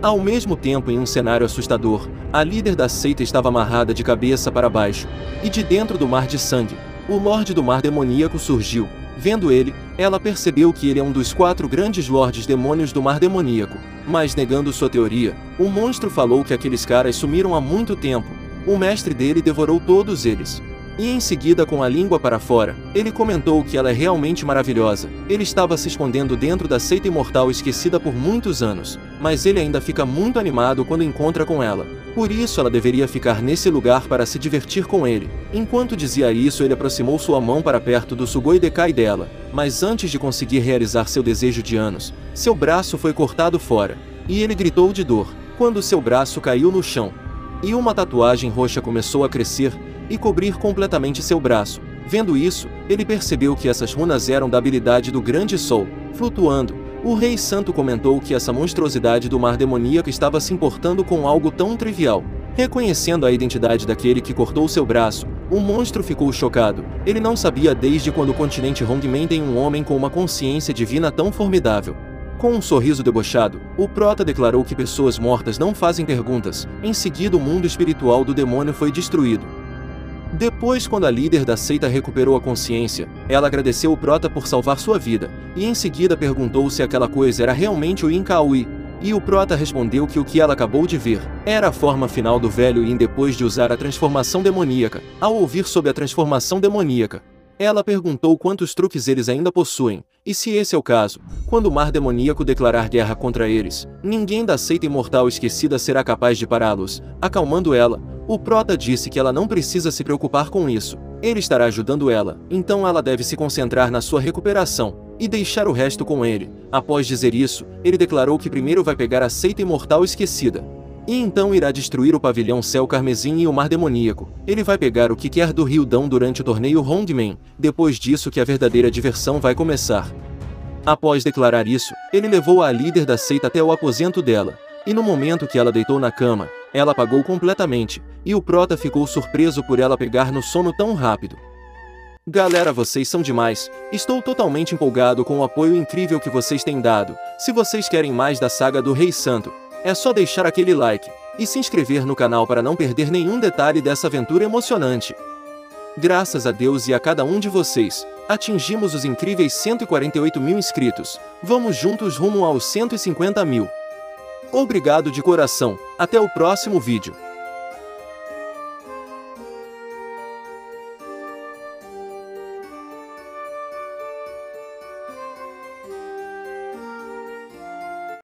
Ao mesmo tempo, em um cenário assustador, a líder da seita estava amarrada de cabeça para baixo, e de dentro do mar de sangue, o Lorde do Mar Demoníaco surgiu. Vendo ele, ela percebeu que ele é um dos 4 grandes lordes demônios do Mar Demoníaco. Mas negando sua teoria, o monstro falou que aqueles caras sumiram há muito tempo. O mestre dele devorou todos eles. E em seguida, com a língua para fora, ele comentou que ela é realmente maravilhosa. Ele estava se escondendo dentro da seita imortal esquecida por muitos anos, mas ele ainda fica muito animado quando encontra com ela. Por isso ela deveria ficar nesse lugar para se divertir com ele. Enquanto dizia isso, ele aproximou sua mão para perto do Sugoi Dekai dela, mas antes de conseguir realizar seu desejo de anos, seu braço foi cortado fora, e ele gritou de dor, quando seu braço caiu no chão. E uma tatuagem roxa começou a crescer e cobrir completamente seu braço. Vendo isso, ele percebeu que essas runas eram da habilidade do Grande Sol, flutuando. O Rei Santo comentou que essa monstruosidade do mar demoníaco estava se importando com algo tão trivial. Reconhecendo a identidade daquele que cortou seu braço, o monstro ficou chocado. Ele não sabia desde quando o continente Hongmen tem um homem com uma consciência divina tão formidável. Com um sorriso debochado, o Prota declarou que pessoas mortas não fazem perguntas. Em seguida, o mundo espiritual do demônio foi destruído. Depois, quando a líder da seita recuperou a consciência, ela agradeceu o Prota por salvar sua vida, e em seguida perguntou se aquela coisa era realmente o Incaui. E o Prota respondeu que o que ela acabou de ver era a forma final do velho Yin depois de usar a transformação demoníaca. Ao ouvir sobre a transformação demoníaca, ela perguntou quantos truques eles ainda possuem, e se esse é o caso, quando o mar demoníaco declarar guerra contra eles, ninguém da seita imortal esquecida será capaz de pará-los. Acalmando ela, o Prota disse que ela não precisa se preocupar com isso. Ele estará ajudando ela, então ela deve se concentrar na sua recuperação e deixar o resto com ele. Após dizer isso, ele declarou que primeiro vai pegar a seita imortal esquecida. E então irá destruir o pavilhão Céu Carmesim e o mar demoníaco. Ele vai pegar o que quer do Rio Dão durante o torneio Hongmen. Depois disso que a verdadeira diversão vai começar. Após declarar isso, ele levou a líder da seita até o aposento dela. E no momento que ela deitou na cama, ela apagou completamente, e o Prota ficou surpreso por ela pegar no sono tão rápido. Galera, vocês são demais. Estou totalmente empolgado com o apoio incrível que vocês têm dado. Se vocês querem mais da saga do Rei Santo, é só deixar aquele like e se inscrever no canal para não perder nenhum detalhe dessa aventura emocionante. Graças a Deus e a cada um de vocês, atingimos os incríveis 148 mil inscritos. Vamos juntos rumo aos 150 mil. Obrigado de coração. Até o próximo vídeo.